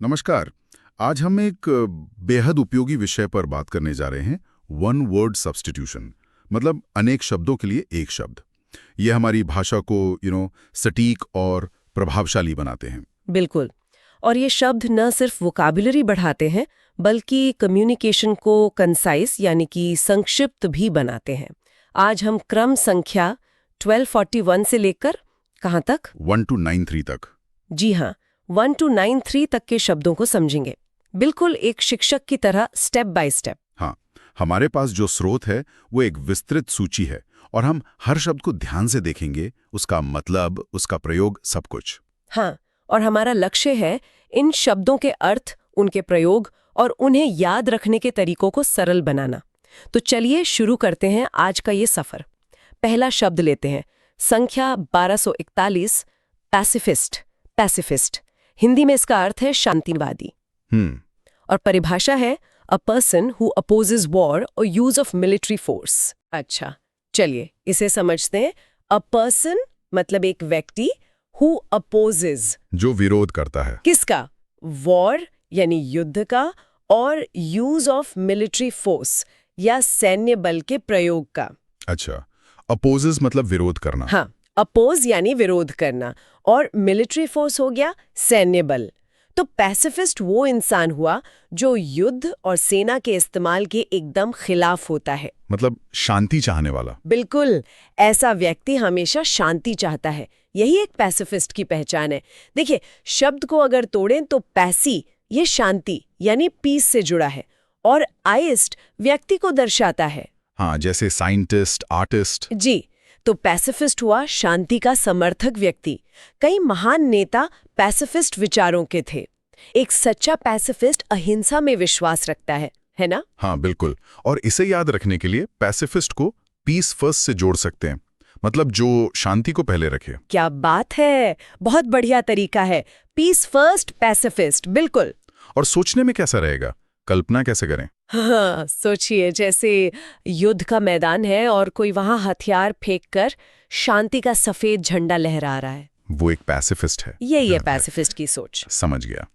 नमस्कार। आज हम एक बेहद उपयोगी विषय पर बात करने जा रहे हैं, वन वर्ड सब्स्टिट्यूशन। मतलब अनेक शब्दों के लिए एक शब्द। ये हमारी भाषा को सटीक और प्रभावशाली बनाते हैं। बिल्कुल। और ये शब्द न सिर्फ वोकैबुलरी बढ़ाते हैं बल्कि कम्युनिकेशन को कंसाइज यानी कि संक्षिप्त भी बनाते हैं। आज हम क्रम संख्या 1241 से लेकर कहाँ तक? 1293 तक। जी हाँ, 1293 तक के शब्दों को समझेंगे, बिल्कुल एक शिक्षक की तरह स्टेप बाय स्टेप। हाँ, हमारे पास जो स्रोत है वो एक विस्तृत सूची है और हम हर शब्द को ध्यान से देखेंगे, उसका मतलब, उसका प्रयोग, सब कुछ। हाँ, और हमारा लक्ष्य है इन शब्दों के अर्थ, उनके प्रयोग और उन्हें याद रखने के तरीकों को सरल बनाना। तो चलिए शुरू करते हैं आज का ये सफर। पहला शब्द लेते हैं, संख्या 1241, पैसिफिस्ट। पैसिफिस्ट हिंदी में इसका अर्थ है शांतिवादी। और परिभाषा है अ पर्सन हु अपोजेस वॉर और यूज ऑफ मिलिट्री फोर्स। अच्छा, चलिए इसे समझते हैं। अ पर्सन मतलब एक व्यक्ति, हु अपोजेस जो विरोध करता है। किसका? वॉर यानी युद्ध का, और यूज ऑफ मिलिट्री फोर्स या सैन्य बल के प्रयोग का। अच्छा, अपोजेस मतलब विरोध करना। हाँ, अपोज यानी विरोध करना, और मिलिट्री फोर्स हो गया सैन्य बल। तो पैसिफिस्ट वो इंसान हुआ जो युद्ध और सेना के इस्तेमाल के एकदम खिलाफ होता है। मतलब शांति चाहने वाला। बिल्कुल, ऐसा व्यक्ति हमेशा शांति चाहता है। यही एक पैसिफिस्ट की पहचान है। देखिए, शब्द को अगर तोड़ें तो पैसी ये शांति यानी पीस से जुड़ा है, और आइस्ट व्यक्ति को दर्शाता है। हाँ, जैसे साइंटिस्ट, आर्टिस्ट। जी, तो पैसिफिस्ट हुआ शांति का समर्थक व्यक्ति। कई महान नेता पैसिफिस्ट विचारों के थे। एक सच्चा पैसिफिस्ट अहिंसा में विश्वास रखता है ना? हाँ बिल्कुल। और इसे याद रखने के लिए पैसिफिस्ट को पीस फर्स्ट से जोड़ सकते हैं, मतलब जो शांति को पहले रखे। क्या बात है, बहुत बढ़िया तरीका है। पीस फर्स्ट पैसिफिस्ट, बिल्कुल। और सोचने में कैसा रहेगा, कल्पना कैसे करें? हाँ, सोचिए जैसे युद्ध का मैदान है और कोई वहां हथियार फेंककर शांति का सफेद झंडा लहरा रहा है। वो एक पैसिफिस्ट है। यही है पैसिफिस्ट की सोच। समझ गया।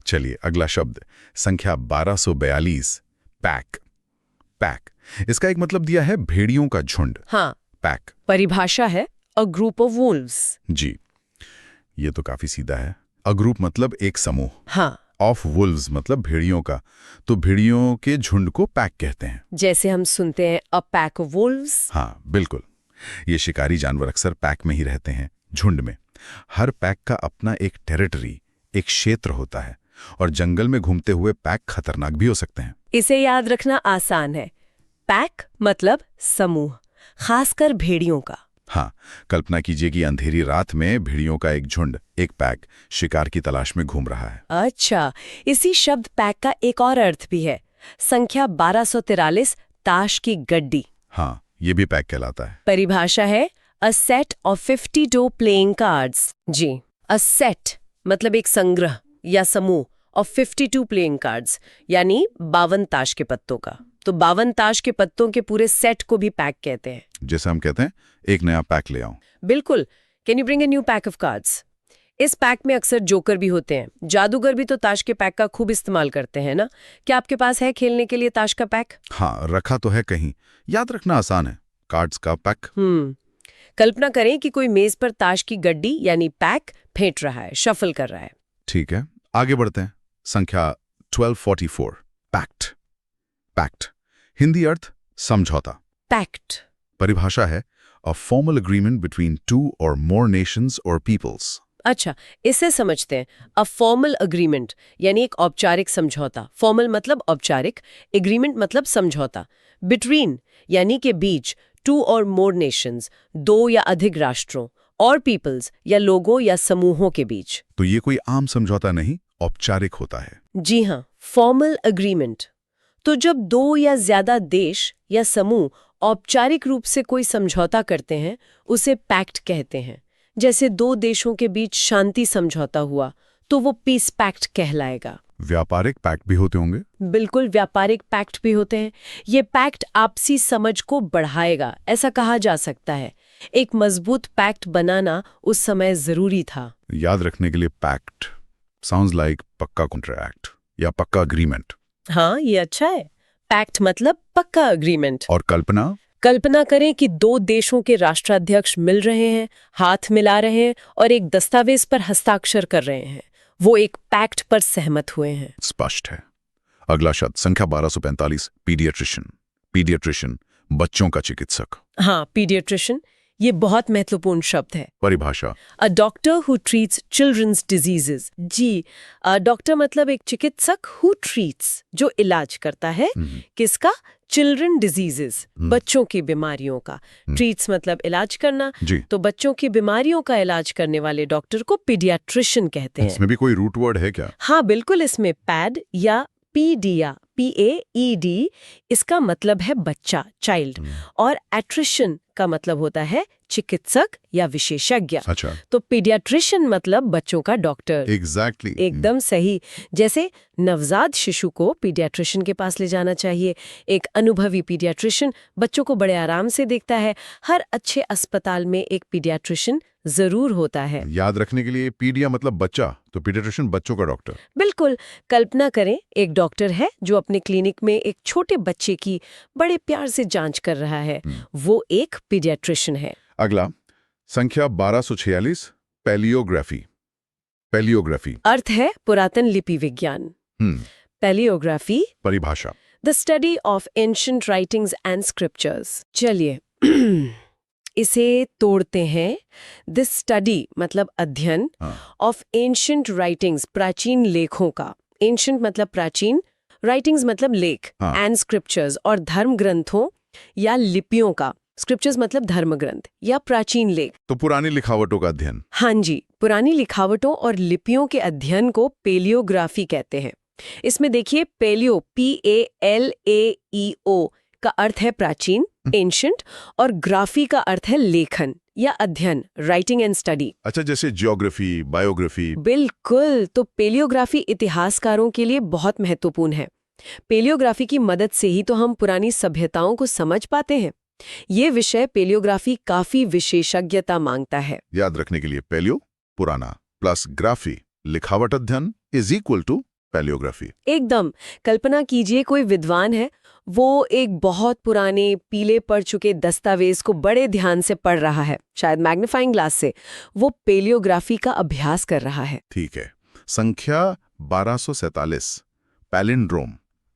चलिए अगला शब्द, संख्या 1242, पैक। पैक, इसका एक मतलब दिया है भेड़ियों का झुंड। हाँ, पैक परिभाषा है अ ग्रुप ऑफ वुल्व्स। जी, ये तो काफी सीधा है। अ ग्रुप मतलब एक समूह। हाँ, ऑफ वुल्व्स मतलब भेड़ियों का, तो भेड़ियों के झुंड को पैक कहते हैं। जैसे हम सुनते हैं अ पैक ऑफ वुल्व्स। हाँ बिल्कुल, ये शिकारी जानवर अक्सर पैक में ही रहते हैं, झुंड में। हर पैक का अपना एक टेरिटरी, एक क्षेत्र होता है, और जंगल में घूमते हुए पैक खतरनाक भी हो सकते हैं। इसे याद रखना आसान है। पैक मतलब समूह, खासकर भेड़ियों का। हाँ, कल्पना कीजिए कि अंधेरी रात में भेड़ियों का एक झुंड, एक पैक, शिकार की तलाश में घूम रहा है। अच्छा, इसी शब्द पैक का एक और अर्थ भी है। संख्या 1243, ताश की गड्डी। हाँ, ये भी पैक कहलाता है। परिभाषा है a set of 52 playing cards. जी, अ सेट मतलब एक संग्रह या समूह ऑफ 52 प्लेइंग कार्ड्स, यानी 52 ताश के पत्तों का। तो 52 ताश के पत्तों के पूरे सेट को भी पैक कहते हैं। जैसे हम कहते हैं एक नया पैक ले आओ। बिल्कुल, can you bring a new pack of cards. इस पैक में अक्सर जोकर भी होते हैं। जादूगर भी तो ताश के पैक का खूब इस्तेमाल करते हैं ना? क्या आपके पास है खेलने के लिए ताश का पैक? हाँ, रखा तो है कहीं, याद रखना आसान है, कार्ड्स का पैक। कल्पना करें कि कोई मेज पर ताश की गड्डी यानी पैक फेंट रहा है, शफल कर रहा है। ठीक है, आगे बढ़ते हैं। संख्या 1244, पैक्ट। पैक्ट, हिंदी अर्थ समझौता। पैक्ट परिभाषा है a formal agreement between two और मोर नेशंस और पीपल्स। अच्छा, इसे समझते हैं। अ फॉर्मल अग्रीमेंट यानी एक औपचारिक समझौता। फॉर्मल मतलब औपचारिक, एग्रीमेंट मतलब समझौता। बिटवीन यानी के बीच, टू और मोर नेशंस दो या अधिक राष्ट्रों, और पीपल्स या लोगों या समूहों के बीच। तो ये कोई आम समझौता नहीं, औपचारिक होता है। जी हाँ, फॉर्मल अग्रीमेंट। तो जब दो या ज्यादा देश या समूह औपचारिक रूप से कोई समझौता करते हैं, उसे पैक्ट कहते हैं। जैसे दो देशों के बीच शांति समझौता हुआ तो वो पीस पैक्ट कहलाएगा। व्यापारिक पैक्ट भी होते होंगे? बिल्कुल, व्यापारिक पैक्ट भी होते हैं। ये पैक्ट आपसी समझ को बढ़ाएगा, ऐसा कहा जा सकता है। एक मजबूत पैक्ट बनाना उस समय जरूरी था। याद रखने के लिए पैक्ट, साउंड्स लाइक पक्का कॉन्ट्रैक्ट या पक्का अग्रीमेंट। हाँ, ये अच्छा है। पैक्ट मतलब पक्का अग्रीमेंट। और कल्पना? कल्पना करें कि दो देशों के राष्ट्राध्यक्ष मिल रहे हैं, हाथ मिला रहे हैं और एक दस्तावेज पर हस्ताक्षर कर रहे हैं। वो एक पैक्ट पर सहमत हुए हैं। स्पष्ट है। अगला शब्द संख्या 1245, पीडियाट्रिशियन। पीडियाट्रिशियन, बच्चों का चिकित्सक। हाँ, पीडियाट्रिशियन, ये बहुत महत्वपूर्ण शब्द है। परिभाषा? A doctor who treats childrens diseases. जी, डॉक्टर मतलब एक चिकित्सक हु ट्रीट्स, जो इलाज करता है। किसका? चिल्ड्रन डिजीजेस, बच्चों की बीमारियों का। ट्रीट्स मतलब इलाज करना, तो बच्चों की बीमारियों का इलाज करने वाले डॉक्टर को पीडियाट्रिशियन कहते हैं। इसमें भी कोई रूट वर्ड है क्या? हाँ बिल्कुल, इसमें पैड या पीडिया, PAED, इसका मतलब है बच्चा, चाइल्ड, और एट्रिशियन का मतलब होता है चिकित्सक या विशेषज्ञ। अच्छा। तो पीडियाट्रिशियन मतलब बच्चों का डॉक्टर। एग्जैक्टली। एकदम सही। जैसे नवजात शिशु को पीडियाट्रिशियन के पास ले जाना चाहिए। एक अनुभवी पीडियाट्रिशियन बच्चों को बड़े आराम से देखता है। हर अच्छे अस्पताल में एक पीडियाट्रिशियन जरूर होता है। याद रखने के लिए पीडिया मतलब बच्चा, तो पीडियाट्रिशियन बच्चों का डॉक्टर। बिल्कुल। कल्पना करें एक डॉक्टर है जो अपने क्लिनिक में एक छोटे बच्चे की बड़े प्यार से जांच कर रहा है। वो एक पीडियाट्रिशियन है। अगला संख्या 1246, पैलियोग्राफी। पैलियोग्राफी अर्थ है पुरातन लिपि विज्ञान। पैलियोग्राफी, परिभाषा? The study of ancient writings and scriptures. चलिए इसे तोड़ते हैं। दिस स्टडी मतलब अध्ययन, ऑफ एंशिएंट राइटिंग्स, प्राचीन लेखों का। एंशिएंट मतलब प्राचीन, राइटिंग्स मतलब लेख, एंड स्क्रिप्चर्स और धर्म ग्रंथों या लिपियों का। स्क्रिप्चर्स मतलब धर्म ग्रंथ या प्राचीन लेख। तो पुरानी लिखावटों का अध्ययन। हाँ जी, पुरानी लिखावटों और लिपियों के अध्ययन को पैलियोग्राफी कहते हैं। इसमें देखिए, पैलियो PALAEO का अर्थ है प्राचीन, एंशिएंट, और ग्राफी का अर्थ है लेखन या अध्ययन, राइटिंग एंड स्टडी। अच्छा, जैसे ज्योग्राफी, बायोग्राफी। बिल्कुल। तो पैलियोग्राफी इतिहासकारों के लिए बहुत महत्वपूर्ण है। पैलियोग्राफी की मदद से ही तो हम पुरानी सभ्यताओं को समझ पाते हैं। ये विषय पैलियोग्राफी काफी विशेषज्ञता मांगता है। याद रखने के लिए पैलियो पुराना प्लस ग्राफी लिखावट अध्ययन इज इक्वल टू पैलियोग्राफी। एकदम। कल्पना कीजिए कोई विद्वान है, वो एक बहुत पुराने पीले पड़ चुके दस्तावेज को बड़े ध्यान से पढ़ रहा है, शायद मैग्नीफाइंग ग्लास से। वो पैलियोग्राफी का अभ्यास कर रहा है। ठीक है। संख्या 1247, पैलिंड्रोम।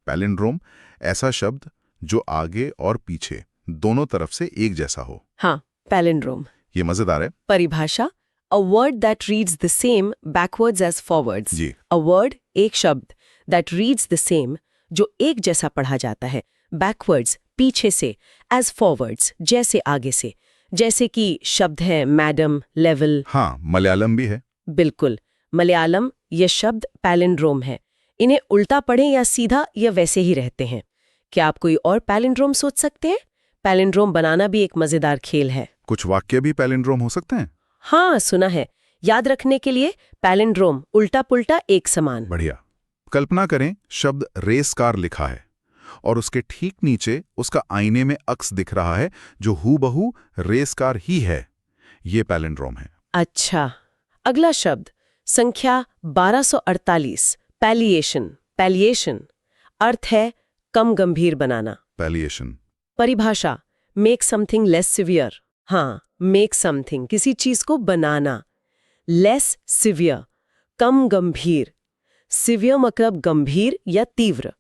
पैलिंड्रोम ऐसा शब्द जो आगे और पीछे दोनों तरफ से एक जैसा हो। हाँ, पैलिंड्रोम। ये मजेदार है। परिभाषा? A word that reads the same backwards as forwards. जी। अ वर्ड, एक शब्द, दैट रीड्स द सेम, जो एक जैसा पढ़ा जाता है, बैकवर्ड्स, पीछे से, एज फॉरवर्ड्स, जैसे आगे से। जैसे कि शब्द है मैडम, लेवल। हाँ, मलयालम भी है। बिल्कुल। मलयालम, ये शब्द पैलिंड्रोम है। इन्हें उल्टा पढ़ें या सीधा, या वैसे ही रहते हैं। क्या आप कोई और पैलिंड्रोम सोच सकते हैं? पैलिंड्रोम बनाना भी एक मजेदार खेल है। कुछ वाक्य भी पैलिंड्रोम हो सकते हैं। हाँ, सुना है। याद रखने के लिए पैलिंड्रोम, उल्टा पुल्टा एक समान। बढ़िया। कल्पना करें शब्द रेस कार लिखा है और उसके ठीक नीचे उसका आईने में अक्स दिख रहा है जो हूबहू रेस कार ही है। ये पैलिंड्रोम है। अच्छा। अगला शब्द संख्या 1248, पैलिएशन। पैलिएशन अर्थ है कम गंभीर बनाना। पैलिएशन। परिभाषा? Make something less severe. हाँ, मेक समथिंग, किसी चीज को बनाना। लेस सिवियर, कम गंभीर। सिवियर मतलब गंभीर या तीव्र।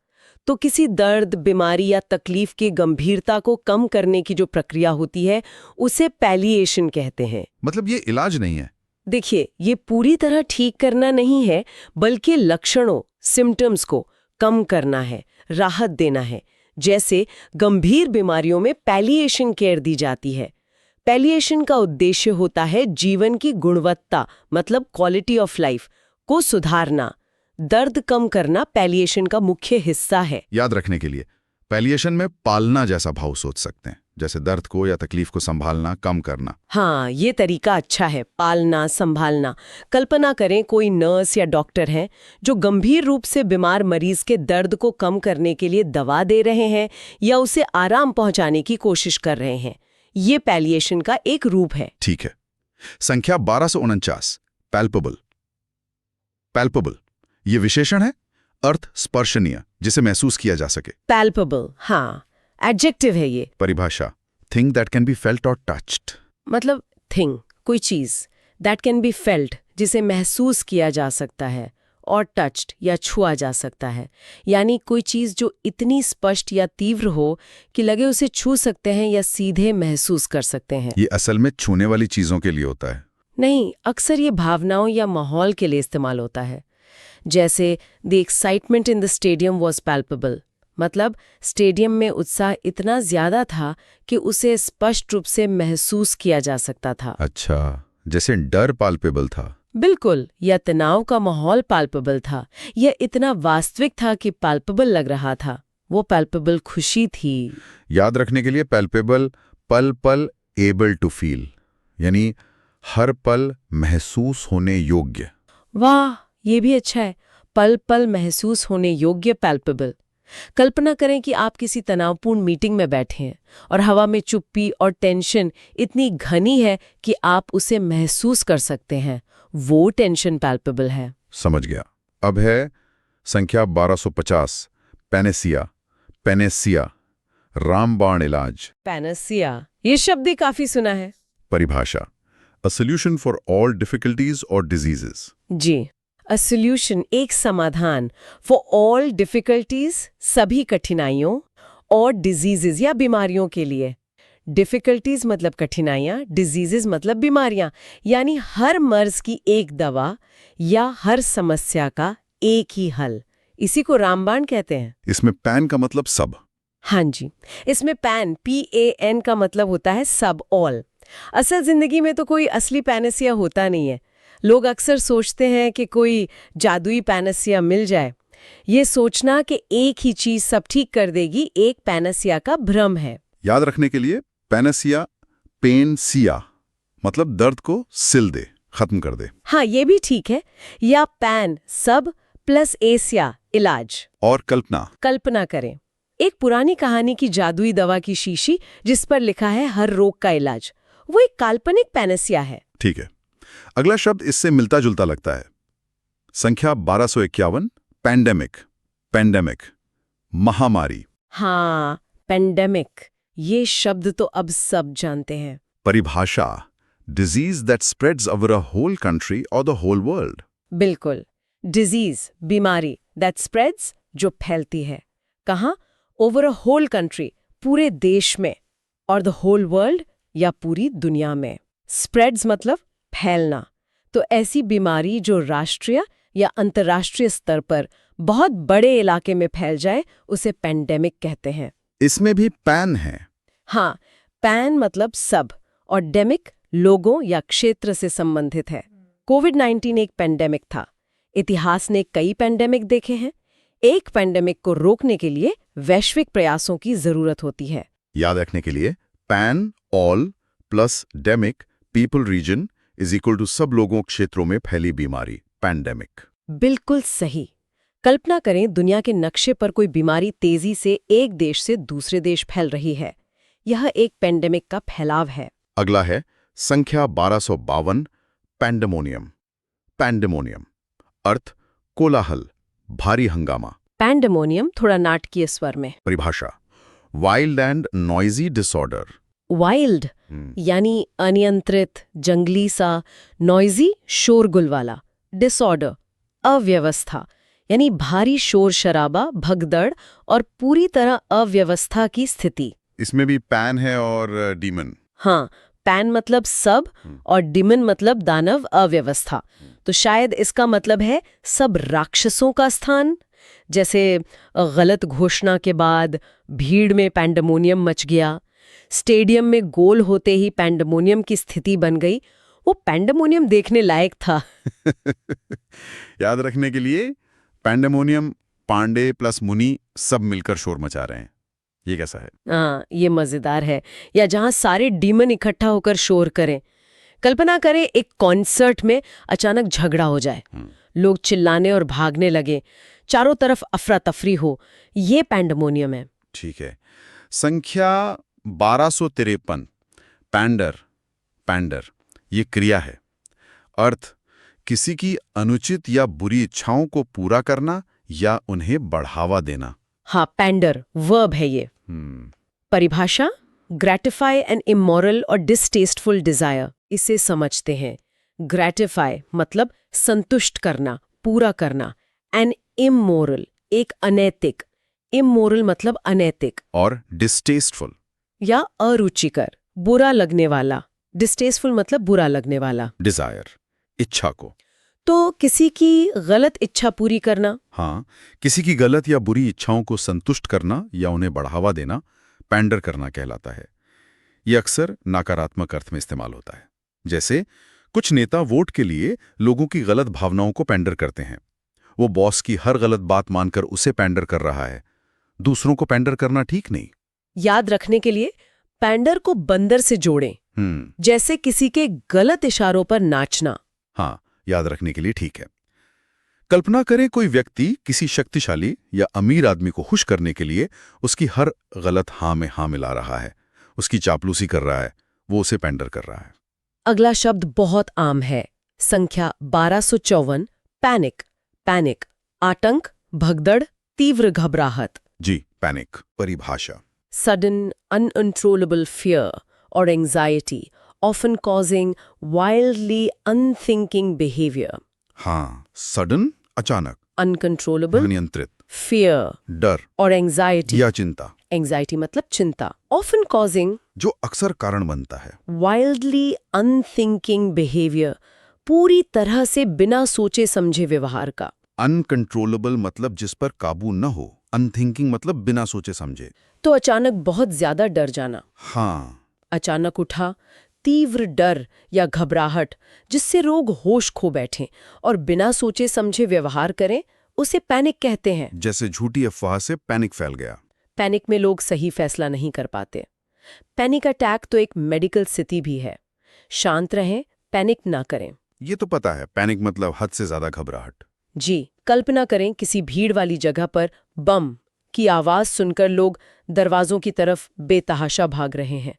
तो किसी दर्द, बीमारी या तकलीफ की गंभीरता को कम करने की जो प्रक्रिया होती है, उसे पैलिएशन कहते हैं। मतलब ये इलाज नहीं है। देखिए, ये पूरी तरह ठीक करना नहीं है, बल्कि लक्षणों, सिम्टम्स को कम करना है, राहत देना है। जैसे गंभीर बीमारियों में पैलिएशन केयर दी जाती है। पैलिएशन का उद्देश्य होता है जीवन की गुणवत्ता, मतलब क्वालिटी ऑफ लाइफ को सुधारना। दर्द कम करना पैलिएशन का मुख्य हिस्सा है। याद रखने के लिए पैलिएशन में पालना जैसा भाव सोच सकते हैं, जैसे दर्द को या तकलीफ को संभालना, कम करना। हाँ, ये तरीका अच्छा है, पालना, संभालना। कल्पना करें कोई नर्स या डॉक्टर हैं जो गंभीर रूप से बीमार मरीज के दर्द को कम करने के लिए दवा दे रहे हैं या उसे आराम पहुंचाने की कोशिश कर रहे हैं। ये पैलिएशन का एक रूप है। ठीक है। संख्या 1249, पैल्पेबल। पैल्पेबल ये विशेषण है, अर्थ स्पर्शनीय, जिसे महसूस किया जा सके। पैल्पेबल, हाँ, एडजेक्टिव है ये। परिभाषा, thing that can be felt और टच्ड। मतलब थिंग, कोई चीज, दैट कैन बी फेल्ट, जिसे महसूस किया जा सकता है, और टच्ड या छुआ जा सकता है। यानी कोई चीज जो इतनी स्पष्ट या तीव्र हो कि लगे उसे छू सकते हैं या सीधे महसूस कर सकते हैं। ये असल में छूने वाली चीजों के लिए होता है। नहीं, अक्सर ये भावनाओं या माहौल के लिए इस्तेमाल होता है। जैसे the excitement in the stadium was palpable, मतलब स्टेडियम में उत्साह इतना ज्यादा था कि उसे स्पष्ट रूप से महसूस किया जा सकता था। अच्छा, जैसे डर पाल्पेबल था। बिल्कुल, या तनाव का माहौल पाल्पेबल था। यह इतना वास्तविक था कि पाल्पेबल लग रहा था। वो पाल्पेबल खुशी थी। याद रखने के लिए पैल्पेबल, पल पल एबल टू फील, यानी हर पल महसूस होने योग्य। वाह, ये भी अच्छा है, पल पल महसूस होने योग्य, पैल्पेबल। कल्पना करें कि आप किसी तनावपूर्ण मीटिंग में बैठे हैं और हवा में चुप्पी और टेंशन इतनी घनी है कि आप उसे महसूस कर सकते हैं। वो टेंशन पैल्पेबल है। समझ गया। अब है संख्या 1250, पेनेसिया, पेनेसिया, रामबाण इलाज। पैनेसिया, ये शब्द ही काफी सुना है। परिभाषा, a solution for all difficulties और डिजीजेस। जी, अ सोल्यूशन, एक समाधान, फॉर ऑल डिफिकल्टीज, सभी कठिनाइयों, और डिजीजेज या बीमारियों के लिए। डिफिकल्टीज मतलब कठिनाइयाँ, डिजीजेज मतलब बीमारियाँ, यानी हर मर्ज की एक दवा या हर समस्या का एक ही हल। इसी को रामबाण कहते हैं। इसमें पैन का मतलब सब। हाँ जी, इसमें पैन, PAN का मतलब होता है सब, ऑल। असल जिंदगी में तो कोई असली पैनेसिया होता नहीं है। लोग अक्सर सोचते हैं कि कोई जादुई पैनेसिया मिल जाए। ये सोचना कि एक ही चीज सब ठीक कर देगी, एक पैनेसिया का भ्रम है। याद रखने के लिए पेनेसिया, पेन सिया, मतलब दर्द को सिल दे, खत्म कर दे। हाँ, ये भी ठीक है। या पैन, सब, प्लस एसिया, इलाज। और कल्पना, कल्पना करें एक पुरानी कहानी की जादुई दवा की शीशी जिस पर लिखा है हर रोग का इलाज। वो एक काल्पनिक पैनेसिया है। ठीक है। अगला शब्द इससे मिलता जुलता लगता है। संख्या 1251, पैंडेमिक, पैंडेमिक, महामारी। हाँ, पेंडेमिक, ये शब्द तो अब सब जानते हैं। परिभाषा, disease that spreads over a whole country और द होल वर्ल्ड। बिल्कुल, डिजीज, बीमारी, दैट स्प्रेड्स, जो फैलती है। कहाँ? ओवर अ होल कंट्री, पूरे देश में, और द होल वर्ल्ड, या पूरी दुनिया में। स्प्रेड्स मतलब फैलना। तो ऐसी बीमारी जो राष्ट्रीय या अंतर्राष्ट्रीय स्तर पर बहुत बड़े इलाके में फैल जाए, उसे पेंडेमिक कहते हैं। इसमें भी पैन है। हाँ, पैन मतलब सब, और डेमिक लोगों या क्षेत्र से संबंधित है। कोविड-19 एक पेंडेमिक था। इतिहास ने कई पेंडेमिक देखे हैं। एक पेंडेमिक को रोकने के लिए वैश्विक प्रयासों की जरूरत होती है। याद रखने के लिए pan, all plus demic, people region is equal to सब लोगों क्षेत्रों में फैली बीमारी, पैंडेमिक। बिल्कुल सही। कल्पना करें दुनिया के नक्शे पर कोई बीमारी तेजी से एक देश से दूसरे देश फैल रही है। यह एक पेंडेमिक का फैलाव है। अगला है संख्या 1252, पैंडेमोनियम, पैंडेमोनियम, अर्थ कोलाहल, भारी हंगामा। पैंडेमोनियम थोड़ा नाटकीय स्वर में। परिभाषा, wild and noisy disorder. Wild यानी अनियंत्रित, जंगली सा, नॉइजी शोरगुल वाला, डिसऑर्डर अव्यवस्था, यानी भारी शोर शराबा, भगदड़ और पूरी तरह अव्यवस्था की स्थिति। इसमें भी पैन है और डीमन। हाँ, पैन मतलब सब और डिमन मतलब दानव, अव्यवस्था। तो शायद इसका मतलब है सब राक्षसों का स्थान। जैसे गलत घोषणा के बाद भीड़ में पैंडेमोनियम मच गया, स्टेडियम में गोल होते ही पैंडेमोनियम की स्थिति बन गई। वो पैंडेमोनियम देखने लायक था। याद रखने के लिए पैंडेमोनियम, पांडे प्लस मुनि सब मिलकर शोर मचा रहे हैं। ये कैसा है? हाँ, ये मजेदार है। या जहां सारे डीमन इकट्ठा होकर शोर करें। कल्पना करें एक कॉन्सर्ट में अचानक झगड़ा हो जाए, लोग चिल्लाने और भागने लगे, चारों तरफ अफरा तफरी हो। ये पैंडेमोनियम है। ठीक है। संख्या 1253, पैंडर, पैंडर, ये क्रिया है। अर्थ किसी की अनुचित या बुरी इच्छाओं को पूरा करना या उन्हें बढ़ावा देना। हाँ, पैंडर वर्ब है ये। परिभाषा, ग्रेटिफाई एन इमोरल और डिसटेस्टफुल डिजायर। इसे समझते हैं। ग्रेटिफाई मतलब संतुष्ट करना, पूरा करना। एन इमोरल एक अनैतिक, इमोरल मतलब अनैतिक। और डिस्टेस्टफुल या अरुचिकर, बुरा लगने वाला। डिस्टेस्टफुल मतलब बुरा लगने वाला। डिजायर इच्छा को। तो किसी की गलत इच्छा पूरी करना। हाँ, किसी की गलत या बुरी इच्छाओं को संतुष्ट करना या उन्हें बढ़ावा देना पैंडर करना कहलाता है। ये अक्सर नकारात्मक अर्थ में इस्तेमाल होता है। जैसे कुछ नेता वोट के लिए लोगों की गलत भावनाओं को पैंडर करते हैं। वो बॉस की हर गलत बात मानकर उसे पैंडर कर रहा है। दूसरों को पैंडर करना ठीक नहीं। याद रखने के लिए पैंडर को बंदर से जोड़ें। जैसे किसी के गलत इशारों पर नाचना। हाँ, याद रखने के लिए ठीक है। कल्पना करें कोई व्यक्ति किसी शक्तिशाली या अमीर आदमी को खुश करने के लिए उसकी हर गलत हाँ में हाँ मिला रहा है, उसकी चापलूसी कर रहा है, वो उसे पैंडर कर रहा है। अगला शब्द बहुत आम है। संख्या 1254, पैनिक। पैनिक आतंक, भगदड़, तीव्र घबराहट। जी, पैनिक। परिभाषा, सडन अनकंट्रोलेबल फियर और anxiety, often causing wildly unthinking behavior. हाँ, सडन अचानक, Uncontrollable, अनियंत्रित, fear डर और anxiety. या चिंता, Anxiety मतलब चिंता। Often causing जो अक्सर कारण बनता है। wildly unthinking behavior, पूरी तरह से बिना सोचे समझे व्यवहार का। अनकंट्रोलेबल मतलब जिस पर काबू न हो, अनथिंकिंग मतलब बिना सोचे समझे। तो अचानक बहुत ज्यादा डर जाना। हाँ, अचानक उठा तीव्र डर या घबराहट जिससे लोग होश खो बैठें और बिना सोचे समझे व्यवहार करें, उसे पैनिक कहते हैं। जैसे झूठी अफवाह से पैनिक फैल गया। पैनिक में लोग सही फैसला नहीं कर पाते। पैनिक अटैक तो एक मेडिकल स्थिति भी है। शांत रहें, पैनिक ना करें। ये तो पता है, पैनिक मतलब हद से ज्यादा घबराहट। जी, कल्पना करें किसी भीड़ वाली जगह पर बम की आवाज सुनकर लोग दरवाजों की तरफ बेतहाशा भाग रहे हैं।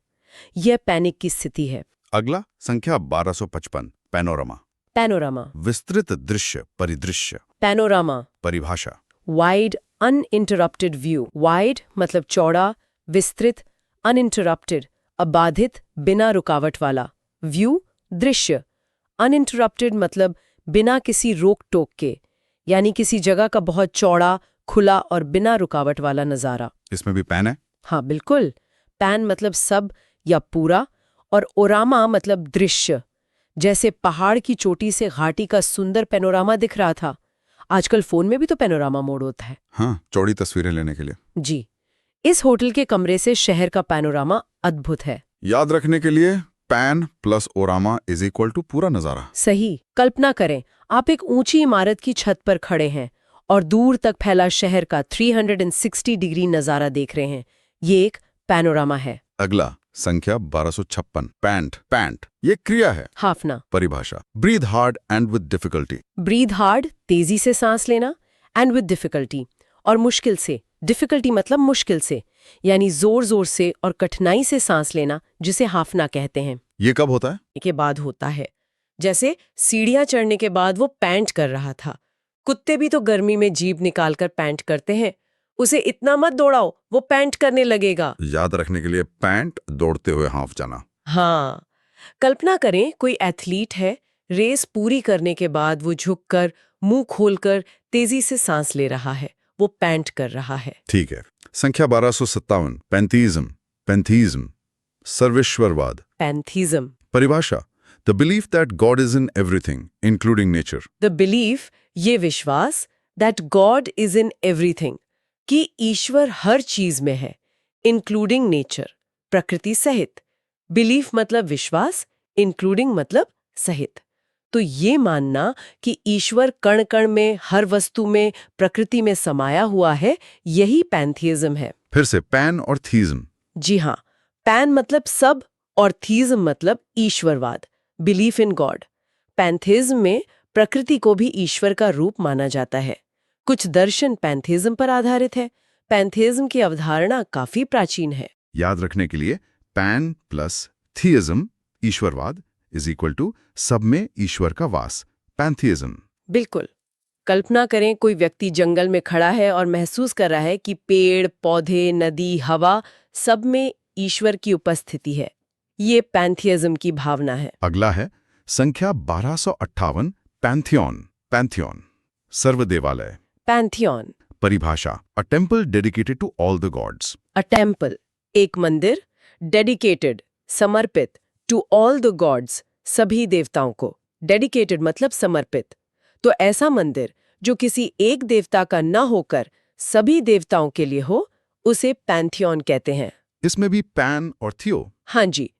यह पैनिक की स्थिति है। अगला संख्या 1255, पैनोरामा। पैनोरामा, विस्तृत दृश्य, परिदृश्य। पैनोरामा परिभाषा, वाइड अनइंटरप्टेड व्यू। वाइड मतलब चौड़ा, विस्तृत, अनइंटरप्टेड अबाधित, बिना रुकावट वाला। व्यू दृश्य, अनइंटरप्टेड मतलब बिना किसी रोक टोक के, यानी किसी जगह का बहुत चौड़ा, खुला और बिना रुकावट वाला नजारा। इसमें भी पैन है। हाँ बिल्कुल, पैन मतलब सब या पूरा, और ओरामा मतलब दृश्य। जैसे पहाड़ की चोटी से घाटी का सुंदर पैनोरामा दिख रहा था। आजकल फोन में भी तो पैनोरामा मोड होता है। हाँ, चौड़ी तस्वीरें लेने के लिए। जी, इस होटल के कमरे से शहर का पैनोरामा अद्भुत है। याद रखने के लिए pan plus orama is equal to पूरा नजारा। सही। कल्पना करें आप एक ऊंची इमारत की छत पर खड़े हैं और दूर तक फैला शहर का 360 डिग्री नजारा देख रहे हैं। ये एक पैनोरामा है। अगला संख्या 1256, पैंट। पैंट ये क्रिया है। हाफना। परिभाषा, breathe hard and with difficulty. Breathe hard तेजी से सांस लेना, एंड विद डिफिकल्टी और मुश्किल से। डिफिकल्टी मतलब मुश्किल से, यानी जोर जोर से और कठिनाई से सांस लेना, जिसे हाफना कहते हैं। ये कब होता है? के बाद होता है। जैसे सीढ़ियां चढ़ने के बाद वो पैंट कर रहा था। कुत्ते भी तो गर्मी में जीभ निकालकर पैंट करते हैं। उसे इतना मत दौड़ाओ, वो पैंट करने लगेगा। याद रखने के लिए पैंट, दौड़ते हुए हाफ जाना। हाँ, कल्पना करें कोई एथलीट है, रेस पूरी करने के बाद वो झुककर मुंह खोलकर तेजी से सांस ले रहा है, वो पैंट कर रहा है। ठीक है। संख्या 1257, पैंथीज्म। पैंथीज्म सर्वेश्वरवाद। पैंथीज्म। परिभाषा, the belief that God is in everything including nature. The belief ये विश्वास, that God is in everything कि ईश्वर हर चीज में है, इंक्लूडिंग नेचर प्रकृति सहित। बिलीफ मतलब विश्वास, इंक्लूडिंग मतलब सहित। तो ये मानना कि ईश्वर कण कण में, हर वस्तु में, प्रकृति में समाया हुआ है, यही पैंथीइज्म है। फिर से पैन और थीज्म। जी हाँ, पैन मतलब सब और थीज्म मतलब ईश्वरवाद, बिलीफ इन गॉड। पैंथीइज्म में प्रकृति को भी ईश्वर का रूप माना जाता है। कुछ दर्शन पैंथीइज्म पर आधारित है। पैंथीइज्म की अवधारणा काफी प्राचीन है। याद रखने के लिए पैन प्लस थीइज्म ईश्वरवाद इज इक्वल टू सब में ईश्वर का वास, पैंथियज्म। बिल्कुल। कल्पना करें कोई व्यक्ति जंगल में खड़ा है और महसूस कर रहा है कि पेड़, पौधे, नदी, हवा सब में ईश्वर की उपस्थिति है। ये पैंथियज्म की भावना है। अगला है संख्या 1258, पैंथियन। पैंथियन सर्वदेवालय। पैंथियन, परिभाषा a temple dedicated to all the gods. A temple, एक मंदिर, डेडिकेटेड, समर्पित, टू ऑल द गॉड्स, सभी देवताओं को। डेडिकेटेड मतलब समर्पित। तो ऐसा मंदिर जो किसी एक देवता का न होकर सभी देवताओं के लिए हो, उसे पैंथियन कहते हैं। इसमें भी पैन और थियो। हाँ जी,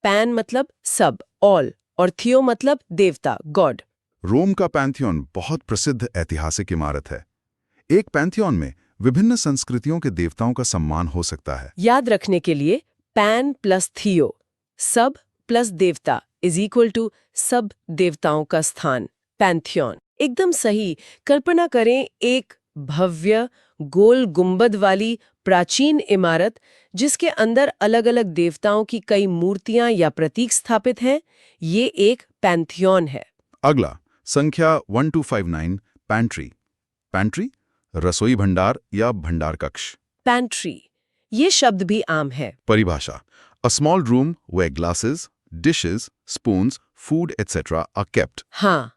पैन मतलब सब, ऑल, और थियो मतलब देवता, गॉड। रोम का पैंथियन बहुत प्रसिद्ध ऐतिहासिक इमारत है। एक पैंथियन में विभिन्न संस्कृतियों के देवताओं का सम्मान हो सकता है। याद रखने के लिए पैन प्लस थियो, सब प्लस देवता इज इक्वल टू सब देवताओं का स्थान, पैंथियन। एकदम सही। कल्पना करें एक भव्य गोल गुंबद वाली प्राचीन इमारत जिसके अंदर अलग-अलग देवताओं की कई मूर्तियां या प्रतीक स्थापित हैं। ये एक पैंथियन है। अगला संख्या 1259, पैंट्री। पैंट्री रसोई भंडार या भंडार कक्ष। पैंट्री, ये शब्द भी आम है। परिभाषा a small room where glasses, dishes, spoons, food etc. are kept. हाँ,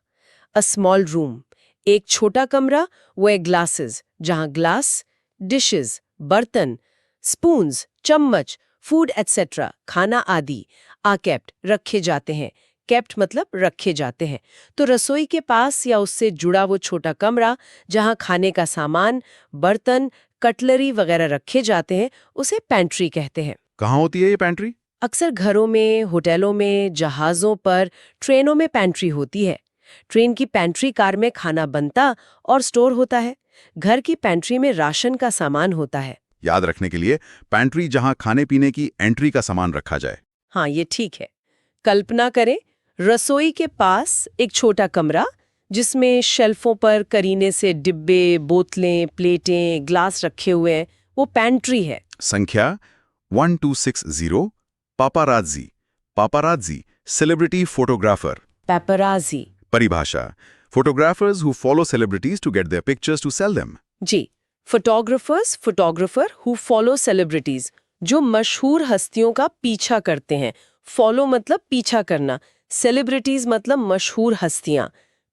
अ स्मॉल रूम, एक छोटा कमरा, वे ग्लासेस, जहां ग्लास, डिशेस, बर्तन, स्पून्स, चम्मच, फूड एटसेट्रा, खाना आदि, आ केप्ट, रखे जाते हैं। केप्ट मतलब रखे जाते हैं। तो रसोई के पास या उससे जुड़ा वो छोटा कमरा जहां खाने का सामान, बर्तन, कटलरी वगैरह रखे जाते हैं, उसे पैंट्री कहते हैं। कहाँ होती है ये पैंट्री? अक्सर घरों में, होटलों में, जहाज़ों पर, ट्रेनों में पैंट्री होती है। ट्रेन की पैंट्री कार में खाना बनता और स्टोर होता है। घर की पैंट्री में राशन का सामान होता है। याद रखने के लिए पैंट्री जहां खाने पीने की एंट्री का सामान रखा जाए। हाँ, ये ठीक है। कल्पना करें रसोई के पास एक छोटा कमरा जिसमें शेल्फों पर करीने से डिब्बे, बोतलें, प्लेटें, ग्लास रखे हुए हैं, वो पैंट्री है। संख्या 1260, पापाराजी। पापाराजी सेलिब्रिटी फोटोग्राफर। पेपराजी। परिभाषा photographers who follow celebrities to get their pictures to sell them. जी, फोटोग्राफर हु फॉलो सेलिब्रिटीज, जो मशहूर हस्तियों का पीछा करते हैं। फॉलो मतलब पीछा करना, सेलिब्रिटीज मतलब मशहूर हस्तियां।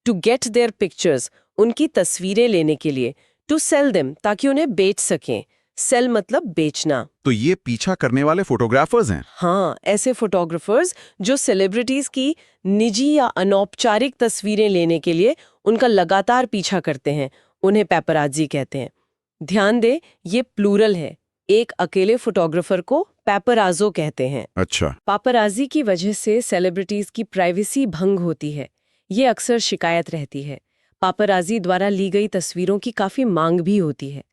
टू गेट देयर पिक्चर्स, उनकी तस्वीरें लेने के लिए। टू सेल देम, ताकि उन्हें बेच सकें। सेल मतलब बेचना। तो ये पीछा करने वाले फोटोग्राफर्स हैं। हाँ, ऐसे फोटोग्राफर्स जो सेलिब्रिटीज की निजी या अनौपचारिक तस्वीरें लेने के लिए उनका लगातार पीछा करते हैं, उन्हें पेपराजी कहते हैं। ध्यान दे, ये प्लूरल है। एक अकेले फोटोग्राफर को पेपराजो कहते हैं। अच्छा। पेपराजी की वजह से सेलिब्रिटीज की प्राइवेसी भंग होती है। ये अक्सर शिकायत रहती है। पेपराजी द्वारा ली गई तस्वीरों की काफी मांग भी होती है।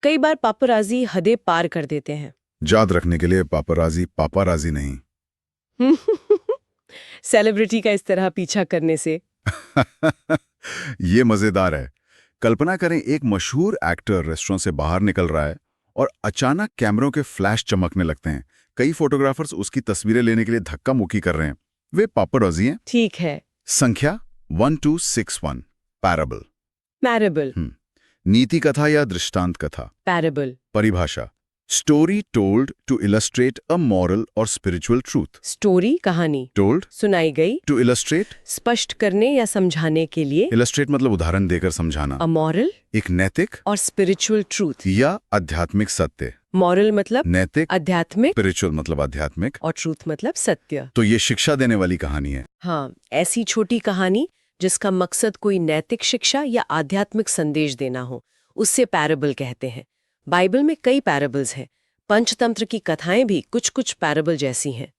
कई बार पेपराजी हदें पार कर देते हैं। याद रखने के लिए पापाराजी पापाराजी नहीं। सेलिब्रिटी का इस तरह पीछा करने से ये मजेदार है। कल्पना करें एक मशहूर एक्टर रेस्टोरेंट से बाहर निकल रहा है और अचानक कैमरों के फ्लैश चमकने लगते हैं। कई फोटोग्राफर्स उसकी तस्वीरें लेने के लिए धक्का मुक्की कर रहे हैं। वे पापाराजी हैं। ठीक है। संख्या 1261, पैराबल। पैराबल। नीति कथा या दृष्टांत कथा। पैराबल। परिभाषा story told to illustrate a moral or spiritual truth. Story, कहानी। टोल्ड सुनाई गई। टू इलस्ट्रेट स्पष्ट करने या समझाने के लिए। इलस्ट्रेट मतलब उदाहरण देकर समझाना। अ मॉरल, एक नैतिक और स्पिरिचुअल ट्रूथ या आध्यात्मिक सत्य। मॉरल मतलब नैतिक, आध्यात्मिक, स्पिरिचुअल मतलब आध्यात्मिक, और ट्रूथ मतलब सत्य। तो ये शिक्षा देने वाली कहानी है। हाँ, ऐसी छोटी कहानी जिसका मकसद कोई नैतिक शिक्षा या आध्यात्मिक संदेश देना हो, उससे पैराबल कहते हैं। बाइबल में कई पैराबल्स हैं। पंचतंत्र की कथाएं भी कुछ कुछ पैराबल जैसी हैं।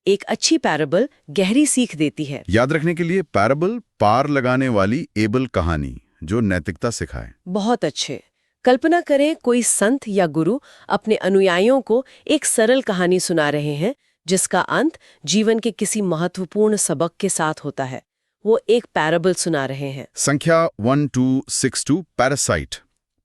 एक अच्छी पैराबल गहरी सीख देती है। याद रखने के लिए पैराबल पार लगाने वाली एबल कहानी जो नैतिकता सिखाए। बहुत अच्छे। कल्पना करें कोई संत या गुरु अपने अनुयायियों को एक सरल कहानी सुना रहे हैं जिसका अंत जीवन के किसी महत्वपूर्ण सबक के साथ होता है। वो एक पैराबल सुना रहे हैं। संख्या 1262, पैरासाइट।